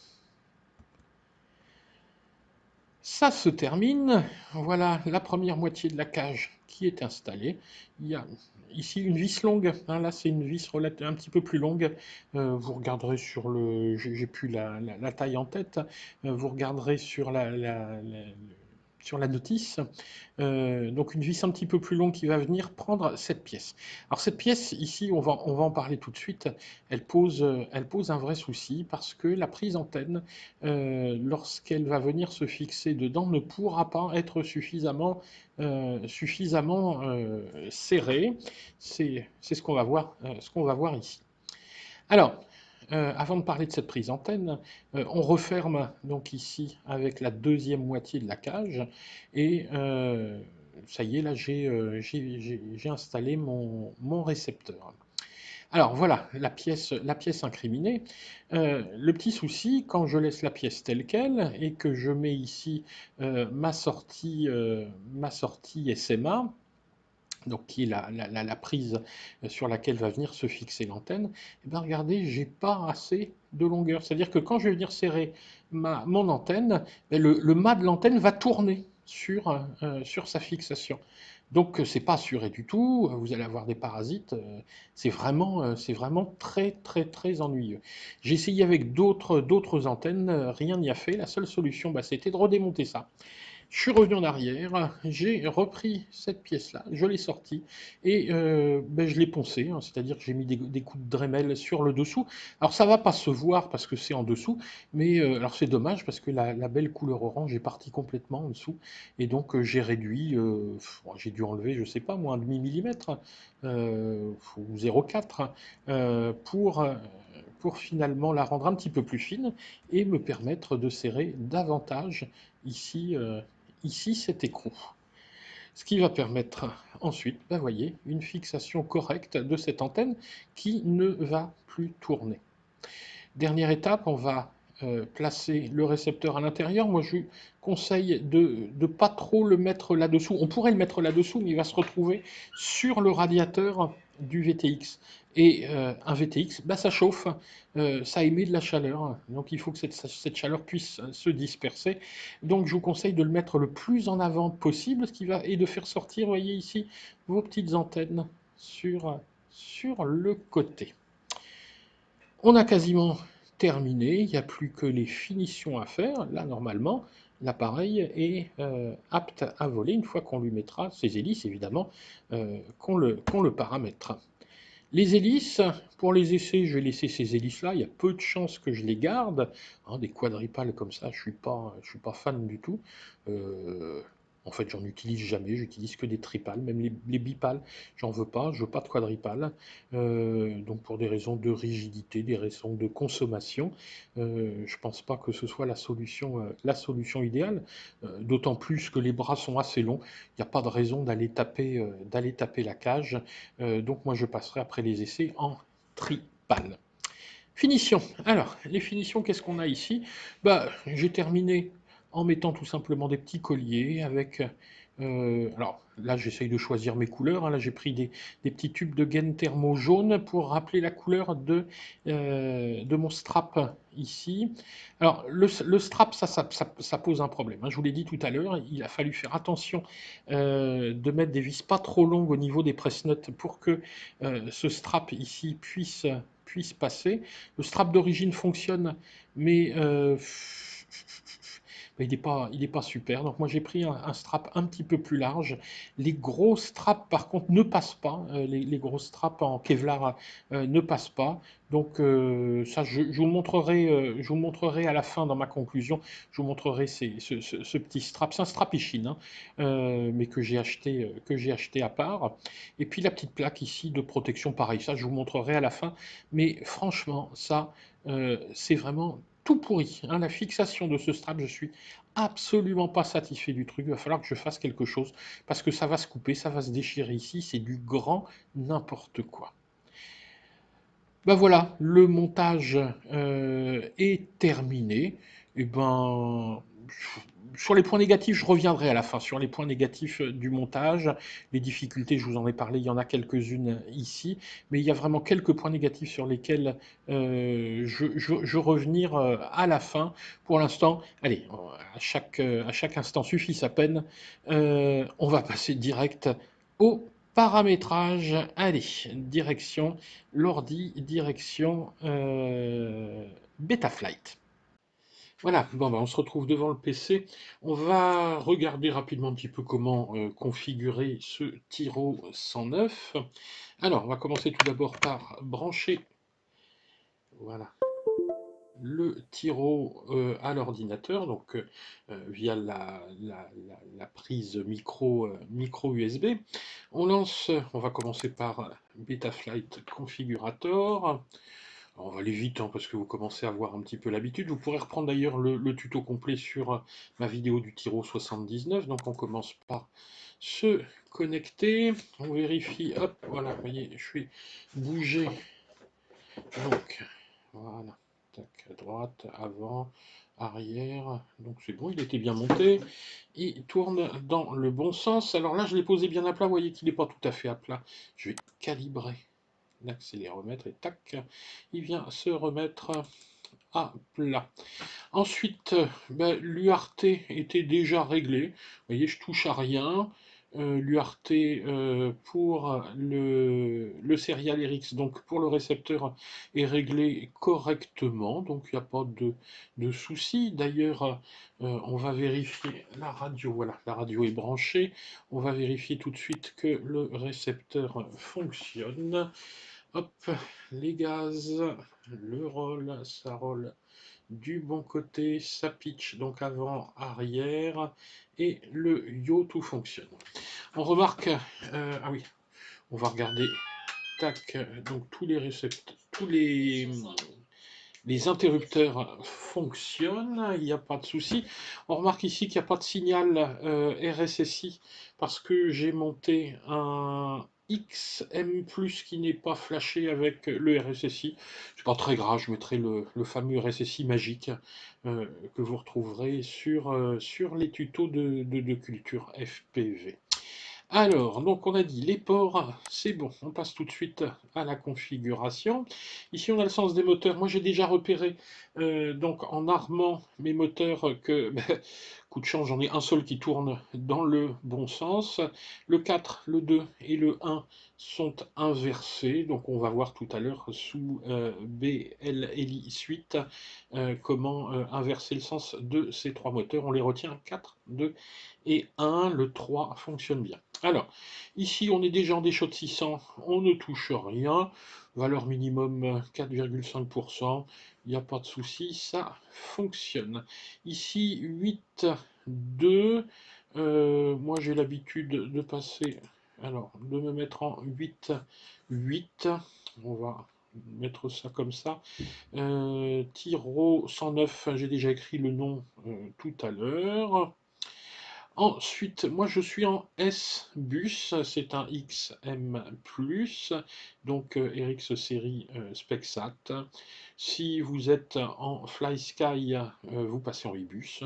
Ça se termine. Voilà la première moitié de la cage qui est installée. Il y a ici une vis longue. Là, c'est une vis un petit peu plus longue. Vous regarderez sur le... J'ai plus la taille en tête. Vous regarderez sur sur la notice, donc une vis un petit peu plus longue qui va venir prendre cette pièce. Alors cette pièce ici, on va en parler tout de suite, elle pose un vrai souci parce que la prise antenne, lorsqu'elle va venir se fixer dedans, ne pourra pas être suffisamment serrée. C'est ce qu'on va voir ici. Alors, avant de parler de cette prise antenne, on referme donc ici avec la deuxième moitié de la cage et ça y est, là j'ai installé mon récepteur. Alors voilà la pièce incriminée. Le petit souci, quand je laisse la pièce telle qu'elle et que je mets ici ma sortie SMA, donc qui est la prise sur laquelle va venir se fixer l'antenne, et bien regardez, j'ai pas assez de longueur. C'est-à-dire que quand je vais venir serrer mon antenne, ben le mât de l'antenne va tourner sur sa fixation. Donc c'est pas assuré du tout, vous allez avoir des parasites, c'est vraiment très très très ennuyeux. J'ai essayé avec d'autres antennes, rien n'y a fait. La seule solution, bah, c'était de redémonter ça. Je suis revenu en arrière, j'ai repris cette pièce-là, je l'ai sortie et ben, je l'ai poncée, hein, c'est-à-dire que j'ai mis des coups de Dremel sur le dessous. Alors ça va pas se voir parce que c'est en dessous, mais alors c'est dommage parce que la belle couleur orange est partie complètement en dessous et donc j'ai réduit, j'ai dû enlever, je sais pas moi, un demi millimètre ou 0,4 pour finalement la rendre un petit peu plus fine et me permettre de serrer davantage ici, ici cet écrou. Ce qui va permettre ensuite, ben voyez, une fixation correcte de cette antenne qui ne va plus tourner. Dernière étape, on va placer le récepteur à l'intérieur. Moi, je conseille de ne pas trop le mettre là-dessous. On pourrait le mettre là-dessous, mais il va se retrouver sur le radiateur du VTX. Et un VTX, bah, ça chauffe, ça émet de la chaleur. Donc il faut que cette chaleur puisse se disperser. Donc je vous conseille de le mettre le plus en avant possible, et de faire sortir, vous voyez ici, vos petites antennes sur le côté. On a quasiment terminé, il n'y a plus que les finitions à faire. Là, normalement, l'appareil est apte à voler une fois qu'on lui mettra ses hélices, évidemment, qu'on le paramètre. Les hélices, pour les essais, je vais laisser ces hélices-là. Il y a peu de chances que je les garde. Hein, des quadripales comme ça, je suis pas fan du tout. En fait, j'en utilise jamais. J'utilise que des tripales, même les bipales, j'en veux pas. Je veux pas de quadripales. Donc pour des raisons de rigidité, des raisons de consommation, je pense pas que ce soit la solution idéale. D'autant plus que les bras sont assez longs. Il n'y a pas de raison d'aller taper la cage. Donc moi je passerai après les essais en tripale. Finition. Alors, les finitions, qu'est-ce qu'on a ici? Bah, j'ai terminé en mettant tout simplement des petits colliers avec... alors là, j'essaye de choisir mes couleurs. Hein. Là, j'ai pris des petits tubes de gaine thermo jaune pour rappeler la couleur de mon strap ici. Alors, le strap, ça pose un problème. Hein. Je vous l'ai dit tout à l'heure, il a fallu faire attention de mettre des vis pas trop longues au niveau des press-notes pour que ce strap ici puisse passer. Le strap d'origine fonctionne, mais il n'est pas super. Donc moi j'ai pris un strap un petit peu plus large. Les gros straps par contre ne passent pas. Les gros straps en Kevlar ne passent pas. Donc ça je vous montrerai à la fin dans ma conclusion. Je vous montrerai ce petit strap. C'est un strap Ishin, hein, mais que j'ai acheté à part. Et puis la petite plaque ici de protection, pareil. Ça je vous montrerai à la fin. Mais franchement, ça, c'est vraiment tout pourri. Hein. La fixation de ce strap, je suis absolument pas satisfait du truc. Il va falloir que je fasse quelque chose parce que ça va se couper, ça va se déchirer ici. C'est du grand n'importe quoi. Ben voilà, le montage est terminé. Et ben, sur les points négatifs, je reviendrai à la fin. Sur les points négatifs du montage, les difficultés, je vous en ai parlé, il y en a quelques-unes ici. Mais il y a vraiment quelques points négatifs sur lesquels je revenir à la fin. Pour l'instant, allez, à chaque instant suffit sa peine. On va passer direct au paramétrage. Allez, direction l'ordi, direction Betaflight. Voilà, bon, ben, on se retrouve devant le PC. On va regarder rapidement un petit peu comment configurer ce Tiro 109. Alors, on va commencer tout d'abord par brancher, voilà, le Tiro à l'ordinateur, donc via la prise micro USB. On va commencer par Betaflight Configurator. On va aller vite hein, parce que vous commencez à avoir un petit peu l'habitude. Vous pourrez reprendre d'ailleurs le tuto complet sur ma vidéo du Tiro 79. Donc on commence par se connecter. On vérifie. Hop, voilà, vous voyez, je vais bouger. Donc, voilà. Tac, à droite, avant. arrière, donc c'est bon, il était bien monté. Il tourne dans le bon sens. Alors là, je l'ai posé bien à plat, vous voyez qu'il n'est pas tout à fait à plat. Je vais calibrer l'accéléromètre et tac, il vient se remettre à plat. Ensuite, l'UART était déjà réglé. Vous voyez, je touche à rien. L'UART pour le serial RX, donc pour le récepteur, est réglé correctement. Donc il n'y a pas de souci. D'ailleurs, on va vérifier la radio. Voilà, la radio est branchée. On va vérifier tout de suite que le récepteur fonctionne. Hop, les gaz, le roll, ça roule du bon côté, ça pitch, donc avant, arrière, et le yo, tout fonctionne. On remarque, ah oui, on va regarder, tac, donc tous les récepteurs, les interrupteurs fonctionnent, il n'y a pas de souci. On remarque ici qu'il n'y a pas de signal RSSI parce que j'ai monté un XM+, qui n'est pas flashé avec le RSSI. C'est pas très grave, je mettrai le fameux RSSI magique que vous retrouverez sur les tutos de culture FPV. Alors, donc on a dit les ports, c'est bon, on passe tout de suite à la configuration. Ici on a le sens des moteurs. Moi j'ai déjà repéré, donc en armant mes moteurs, que, coup de chance, j'en ai un seul qui tourne dans le bon sens. Le 4, le 2 et le 1 sont inversés, donc on va voir tout à l'heure sous BLLI Suite comment inverser le sens de ces trois moteurs. On les retient 4, 2 et 1, le 3 fonctionne bien. Alors, ici on est déjà en déchaud de 600, on ne touche rien, valeur minimum 4,5%, il n'y a pas de souci, ça fonctionne. Ici 8, 2, moi j'ai l'habitude de passer, alors de me mettre en 8, 8, on va mettre ça comme ça. Tiro 109, j'ai déjà écrit le nom tout à l'heure. Ensuite, moi je suis en S-Bus, c'est un XM+, donc RX série SpecSat. Si vous êtes en FlySky, vous passez en E-Bus.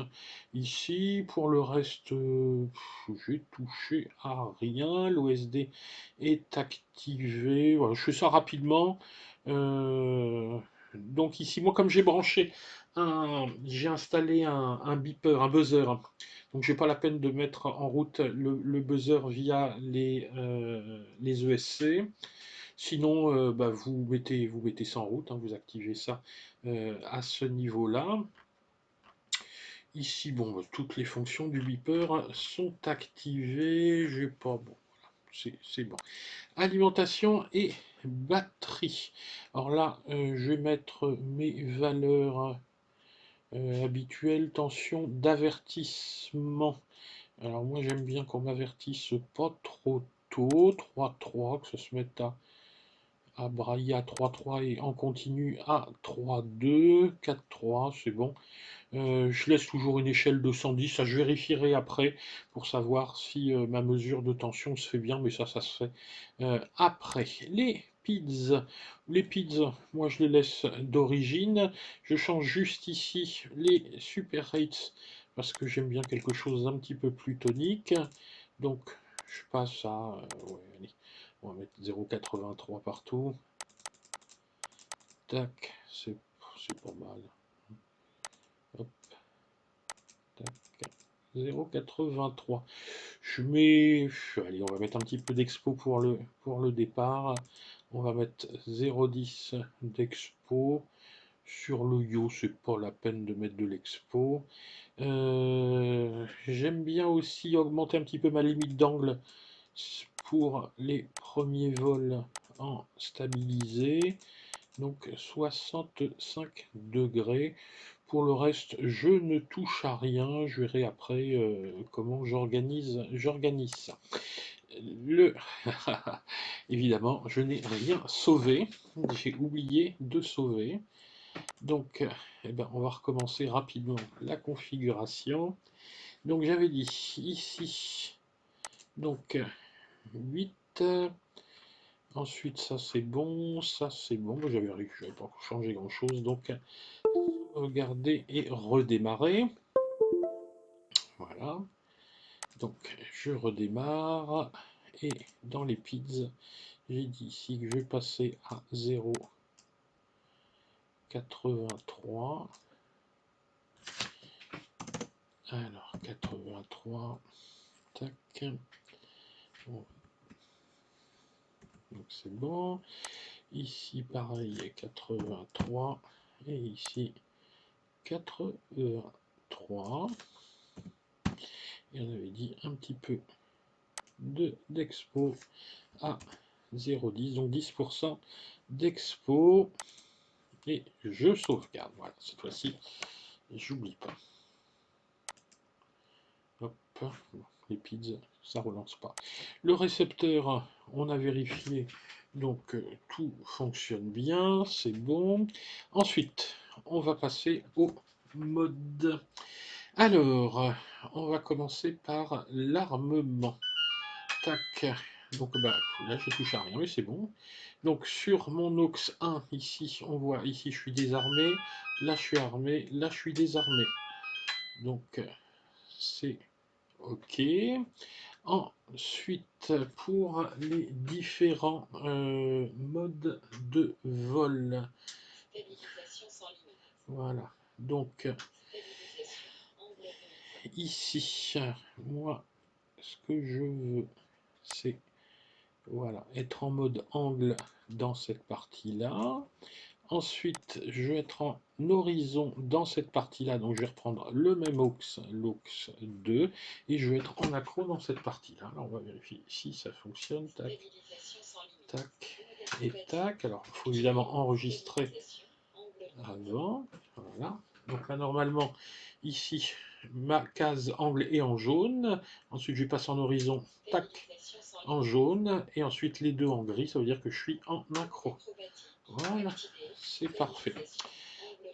Ici, pour le reste, j'ai touché à rien. L'OSD est activé. Voilà, je fais ça rapidement. Donc ici, moi comme j'ai branché j'ai installé un beeper, un buzzer. Donc, j'ai pas la peine de mettre en route le buzzer via les ESC. Sinon, vous mettez ça en route, hein, vous activez ça à ce niveau-là. Ici, bon, toutes les fonctions du beeper sont activées. J'ai pas, bon, voilà, c'est bon. Alimentation et batterie. Alors là, je vais mettre mes valeurs habituelles. Tension d'avertissement. Alors moi j'aime bien qu'on m'avertisse pas trop tôt, 3-3, que ça se mette à brailler à 3-3 et en continu à 3-2, 4-3, c'est bon. Je laisse toujours une échelle de 110, ça je vérifierai après pour savoir si ma mesure de tension se fait bien, mais ça se fait après. Les PIDs, moi je les laisse d'origine. Je change juste ici les super rates parce que j'aime bien quelque chose d'un petit peu plus tonique. Donc je passe à, ouais, allez, on va mettre 0,83 partout. Tac, c'est pas mal. Hop, tac. 0,83. Je mets, allez, on va mettre un petit peu d'expo pour le départ. On va mettre 0,10 d'expo. Sur le yo, c'est pas la peine de mettre de l'expo. J'aime bien aussi augmenter un petit peu ma limite d'angle pour les premiers vols en stabilisé. Donc 65 degrés. Pour le reste, je ne touche à rien. Je verrai après comment j'organise ça. Évidemment, je n'ai rien sauvé. J'ai oublié de sauver. Donc, on va recommencer rapidement la configuration. Donc, j'avais dit ici, donc 8, Ensuite, ça c'est bon, ça c'est bon. Moi, j'avais pas changé grand-chose, donc regarder et redémarrer. Voilà. Donc, je redémarre. Et dans les pizzas, j'ai dit ici que je vais passer à 0,83. Alors, 83. Tac. Bon. Donc, c'est bon. Ici, pareil, 83. Et ici, 83. Et on avait dit un petit peu d'expo à 0,10, donc 10% d'expo. Et je sauvegarde. Voilà, cette fois-ci, j'oublie pas. Hop, les pizzas, ça relance pas. Le récepteur, on a vérifié, donc tout fonctionne bien, c'est bon. Ensuite, on va passer au mode. Alors, on va commencer par l'armement. Tac. Donc là je touche à rien, mais c'est bon. Donc sur mon Ox 1, ici, on voit, ici je suis désarmé, là je suis armé, là je suis désarmé. Donc c'est OK. Ensuite, pour les différents modes de vol. Voilà. Donc ici, moi, ce que je veux, c'est voilà, être en mode angle dans cette partie-là. Ensuite, je vais être en horizon dans cette partie-là, donc je vais reprendre le même aux, l'aux 2, et je vais être en accro dans cette partie-là. Alors, on va vérifier si ça fonctionne. Tac, tac et tac. Alors, il faut évidemment enregistrer avant. Voilà. Donc là, normalement, ici, ma case angle est en jaune. Ensuite, je passe en horizon, tac, en jaune. Et ensuite, les deux en gris, ça veut dire que je suis en accro. Voilà, c'est parfait.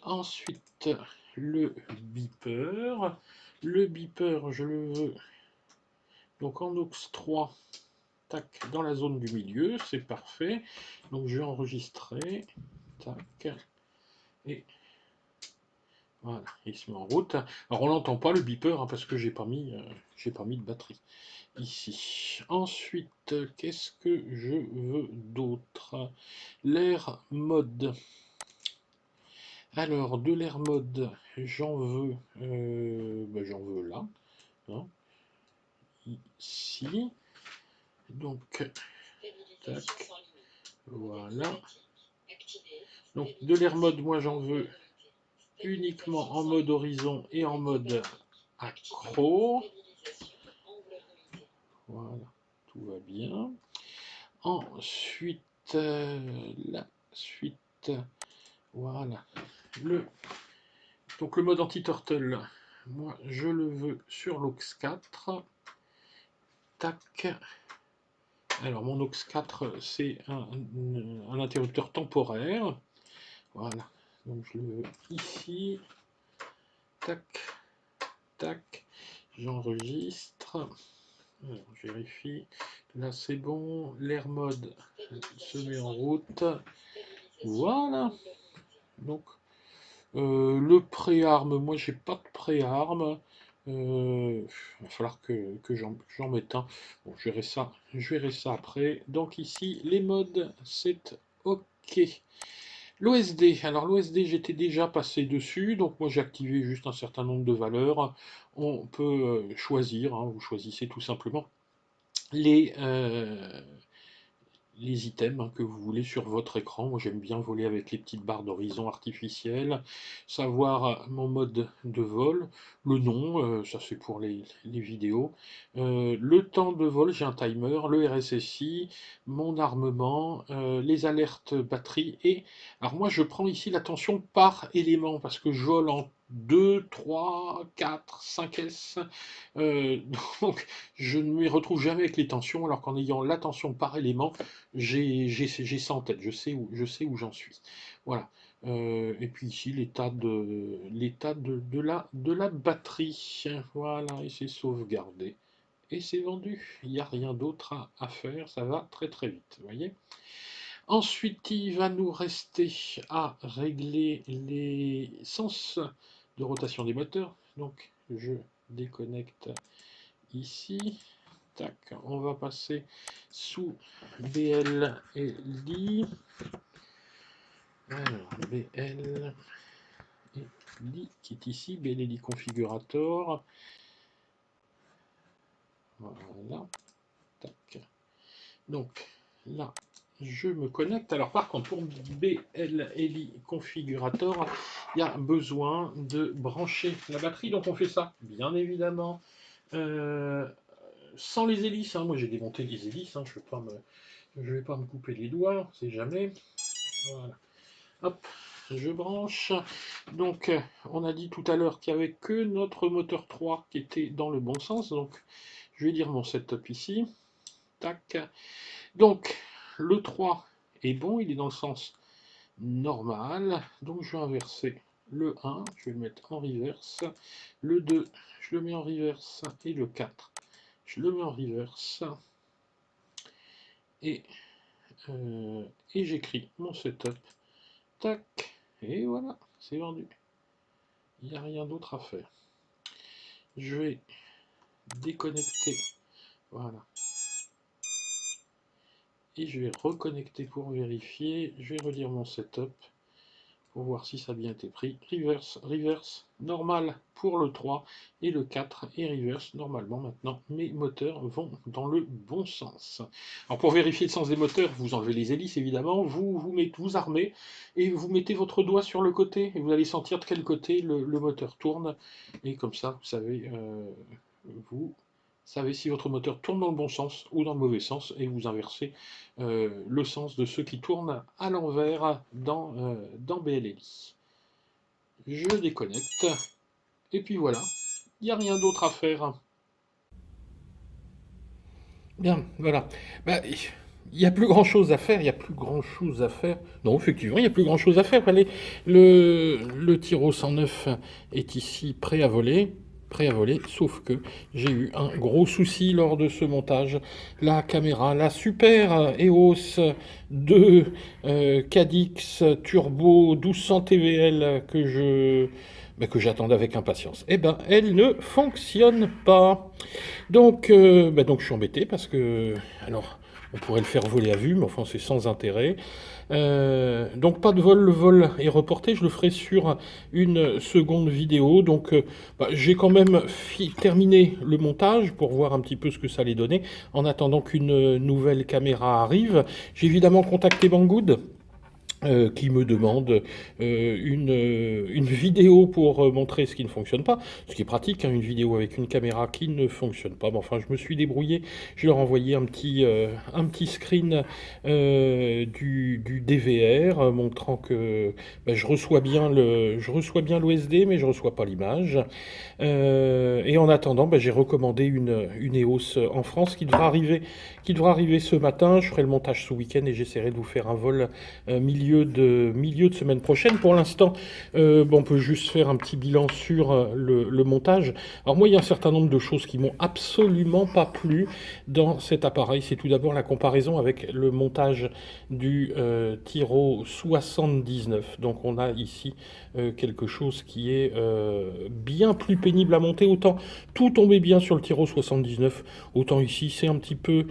Ensuite, le beeper. Le beeper, je le veux donc en aux 3, tac, dans la zone du milieu, c'est parfait. Donc je vais enregistrer, tac, et voilà, il se met en route. Alors on n'entend pas le beeper hein, parce que j'ai pas mis de batterie ici. Ensuite, qu'est-ce que je veux d'autre? L'air mode. Alors, de l'air mode, j'en veux, j'en veux là, hein, ici. Donc, tac, voilà. Donc, de l'air mode, moi j'en veux uniquement en mode horizon et en mode accro. Voilà, tout va bien. Ensuite, la suite, voilà. Donc le mode anti-turtle, moi je le veux sur l'aux 4. Tac. Alors mon aux 4 c'est un interrupteur temporaire. Voilà. Donc je le veux ici. Tac. Tac. J'enregistre. Je vérifie. Là c'est bon. L'air mode se met en route. Voilà. Donc le préarme, moi j'ai pas de préarme. Il va falloir que j'en mette un. Bon, je verrai ça après. Donc ici, les modes, c'est OK. L'OSD, alors l'OSD j'étais déjà passé dessus, donc moi j'ai activé juste un certain nombre de valeurs. On peut choisir, hein, vous choisissez tout simplement les, les items hein, que vous voulez sur votre écran. Moi j'aime bien voler avec les petites barres d'horizon artificielles, savoir mon mode de vol, le nom, ça c'est pour les vidéos, le temps de vol, j'ai un timer, le RSSI, mon armement, les alertes batterie et alors moi je prends ici la tension par élément parce que je vole en 2, 3, 4, 5S. Donc je ne m'y retrouve jamais avec les tensions alors qu'en ayant la tension par élément, j'ai ça en tête, je sais où j'en suis. Voilà. Et puis ici, l'état de la batterie. Voilà, et c'est sauvegardé. et c'est vendu. Il n'y a rien d'autre à faire, ça va très très vite, vous voyez. Ensuite, il va nous rester à régler les sens de rotation des moteurs. Donc, je déconnecte ici. Tac, on va passer sous BL et LI. Alors, BL et LI qui est ici, BL et LI configurator. Voilà. Tac. Donc, là, je me connecte. Alors par contre, pour BLLI configurator, il y a besoin de brancher la batterie. Donc on fait ça, bien évidemment, sans les hélices. Hein. Moi j'ai démonté les hélices, hein. Je ne vais pas me couper les doigts, on sait jamais. Voilà. Hop, je branche. Donc on a dit tout à l'heure qu'il n'y avait que notre moteur 3 qui était dans le bon sens. Donc je vais dire mon setup ici. Tac. Donc, le 3 est bon, il est dans le sens normal. Donc, je vais inverser le 1, je vais le mettre en reverse. Le 2, je le mets en reverse. Et le 4, je le mets en reverse. Et, j'écris mon setup. Tac, et voilà, c'est vendu. Il n'y a rien d'autre à faire. Je vais déconnecter. Voilà. Et je vais reconnecter pour vérifier. Je vais relire mon setup pour voir si ça a bien été pris. Reverse, reverse, normal pour le 3 et le 4 et reverse. Normalement maintenant mes moteurs vont dans le bon sens. Alors pour vérifier le sens des moteurs, vous enlevez les hélices évidemment, vous armez et vous mettez votre doigt sur le côté et vous allez sentir de quel côté le moteur tourne. Et comme ça, vous savez, vous savez si votre moteur tourne dans le bon sens ou dans le mauvais sens et vous inversez le sens de ceux qui tournent à l'envers dans BLLI. Je déconnecte et puis voilà, il n'y a rien d'autre à faire. Bien, voilà. Bah, il n'y a plus grand chose à faire, il n'y a plus grand chose à faire. Non, effectivement, il n'y a plus grand chose à faire. Allez, le Tiro 109 est ici prêt à voler. Prêt à voler, sauf que j'ai eu un gros souci lors de ce montage. La caméra, la super EOS 2 Cadix Turbo 1200 TVL que j'attendais avec impatience. Eh ben, elle ne fonctionne pas. Donc, donc je suis embêté parce que, alors, on pourrait le faire voler à vue, mais enfin c'est sans intérêt. Donc pas de vol, le vol est reporté, je le ferai sur une seconde vidéo. Donc j'ai quand même terminé le montage pour voir un petit peu ce que ça allait donner, en attendant qu'une nouvelle caméra arrive. J'ai évidemment contacté Banggood. Qui me demande une vidéo pour montrer ce qui ne fonctionne pas, ce qui est pratique, hein, une vidéo avec une caméra qui ne fonctionne pas. Mais enfin, je me suis débrouillé, je leur ai envoyé un petit screen du DVR montrant que je reçois bien l'OSD, mais je reçois pas l'image. Et en attendant, j'ai recommandé une EOS en France qui devra arriver ce matin. Je ferai le montage ce week-end et j'essaierai de vous faire un vol milieu de semaine prochaine. Pour l'instant, on peut juste faire un petit bilan sur le montage. Alors moi, il y a un certain nombre de choses qui m'ont absolument pas plu dans cet appareil. C'est tout d'abord la comparaison avec le montage du Tiro 79. Donc on a ici quelque chose qui est bien plus pénible à monter. Autant tout tombait bien sur le Tiro 79, autant ici c'est un petit peu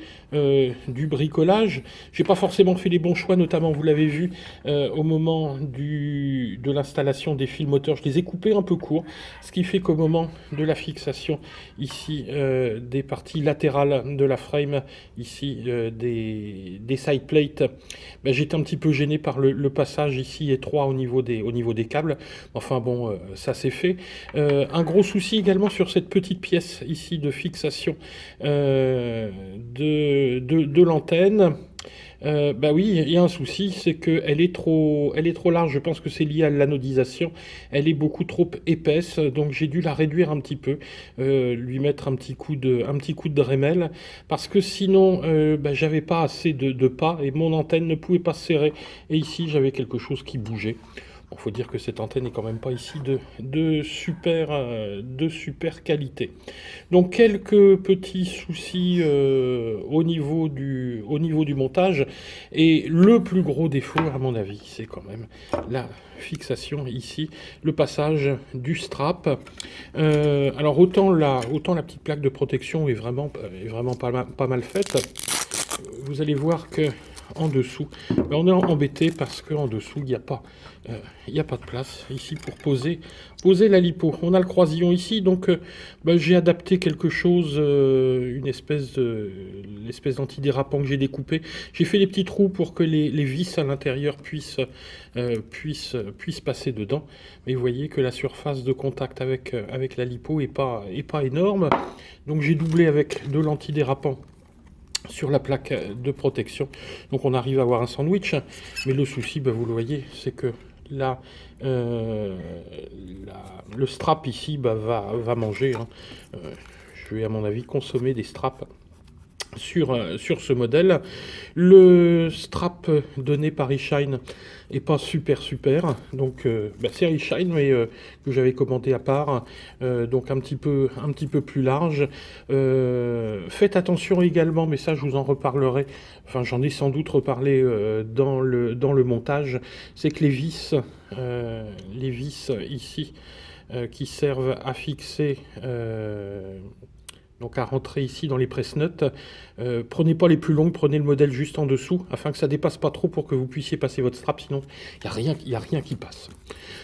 du bricolage. J'ai pas forcément fait les bons choix, notamment vous l'avez vu au moment de l'installation des fils moteurs, je les ai coupés un peu courts, ce qui fait qu'au moment de la fixation ici des parties latérales de la frame, ici des side plates, j'étais un petit peu gêné par le passage ici étroit au niveau des câbles. Enfin bon, ça c'est fait. Un gros souci également sur cette petite pièce ici de fixation de l'antenne. Oui, il y a un souci, c'est qu'elle est trop large. Je pense que c'est lié à l'anodisation. Elle est beaucoup trop épaisse, donc j'ai dû la réduire un petit peu, lui mettre un petit coup de Dremel, parce que sinon, j'avais pas assez de pas et mon antenne ne pouvait pas se serrer. Et ici, j'avais quelque chose qui bougeait. Il faut dire que cette antenne n'est quand même pas ici de super qualité. Donc quelques petits soucis au niveau du montage. Et le plus gros défaut, à mon avis, c'est quand même la fixation ici, le passage du strap. Alors autant la petite plaque de protection est vraiment pas mal faite. Vous allez voir que en dessous, on est embêté parce qu'en dessous, il n'y a pas de place ici pour poser la lipo. On a le croisillon ici, donc j'ai adapté quelque chose, l'espèce d'antidérapant que j'ai découpé. J'ai fait des petits trous pour que les vis à l'intérieur puissent passer dedans. Mais vous voyez que la surface de contact avec la lipo est pas énorme. Donc j'ai doublé avec de l'antidérapant sur la plaque de protection. Donc on arrive à avoir un sandwich, mais le souci, vous le voyez, c'est que là, le strap ici va manger. Je vais à mon avis consommer des straps sur ce modèle. Le strap donné par eShine est pas super, donc c'est eShine mais que j'avais commandé à part, donc un petit peu plus large. Faites attention également, mais ça je vous en reparlerai, enfin j'en ai sans doute reparlé dans le montage, c'est que les vis ici qui servent à fixer donc à rentrer ici dans les press-nuts. Prenez pas les plus longues, prenez le modèle juste en dessous, afin que ça dépasse pas trop pour que vous puissiez passer votre strap, sinon il n'y a rien qui passe.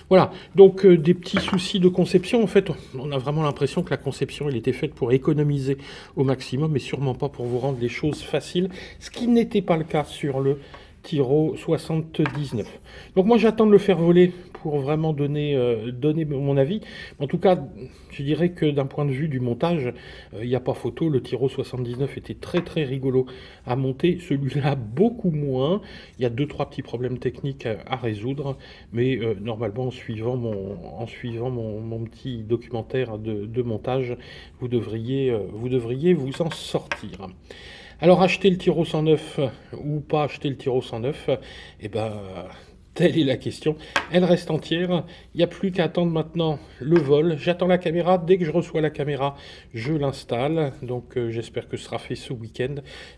Voilà, donc des petits soucis de conception. En fait, on a vraiment l'impression que la conception, elle était faite pour économiser au maximum, et sûrement pas pour vous rendre les choses faciles, ce qui n'était pas le cas sur le Tiro 79. Donc moi j'attends de le faire voler pour vraiment donner mon avis. En tout cas, je dirais que d'un point de vue du montage, il n'y a pas photo. Le Tiro 79 était très rigolo à monter. Celui-là, beaucoup moins. Il y a 2-3 petits problèmes techniques à résoudre. Mais normalement, en suivant mon petit documentaire de montage, vous devriez vous en sortir. Alors, acheter le Tiro 109 ou pas acheter le Tiro 109, telle est la question. Elle reste entière. Il n'y a plus qu'à attendre maintenant le vol. J'attends la caméra. Dès que je reçois la caméra, je l'installe. Donc, j'espère que ce sera fait ce week-end.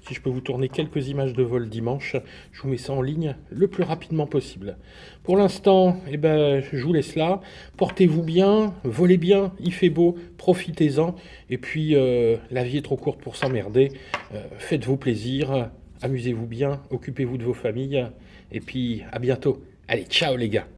Si je peux vous tourner quelques images de vol dimanche, je vous mets ça en ligne le plus rapidement possible. Pour l'instant, je vous laisse là. Portez-vous bien, volez bien, il fait beau, profitez-en. Et puis, la vie est trop courte pour s'emmerder. Faites-vous plaisir, amusez-vous bien, occupez-vous de vos familles. Et puis, à bientôt. Allez, ciao les gars!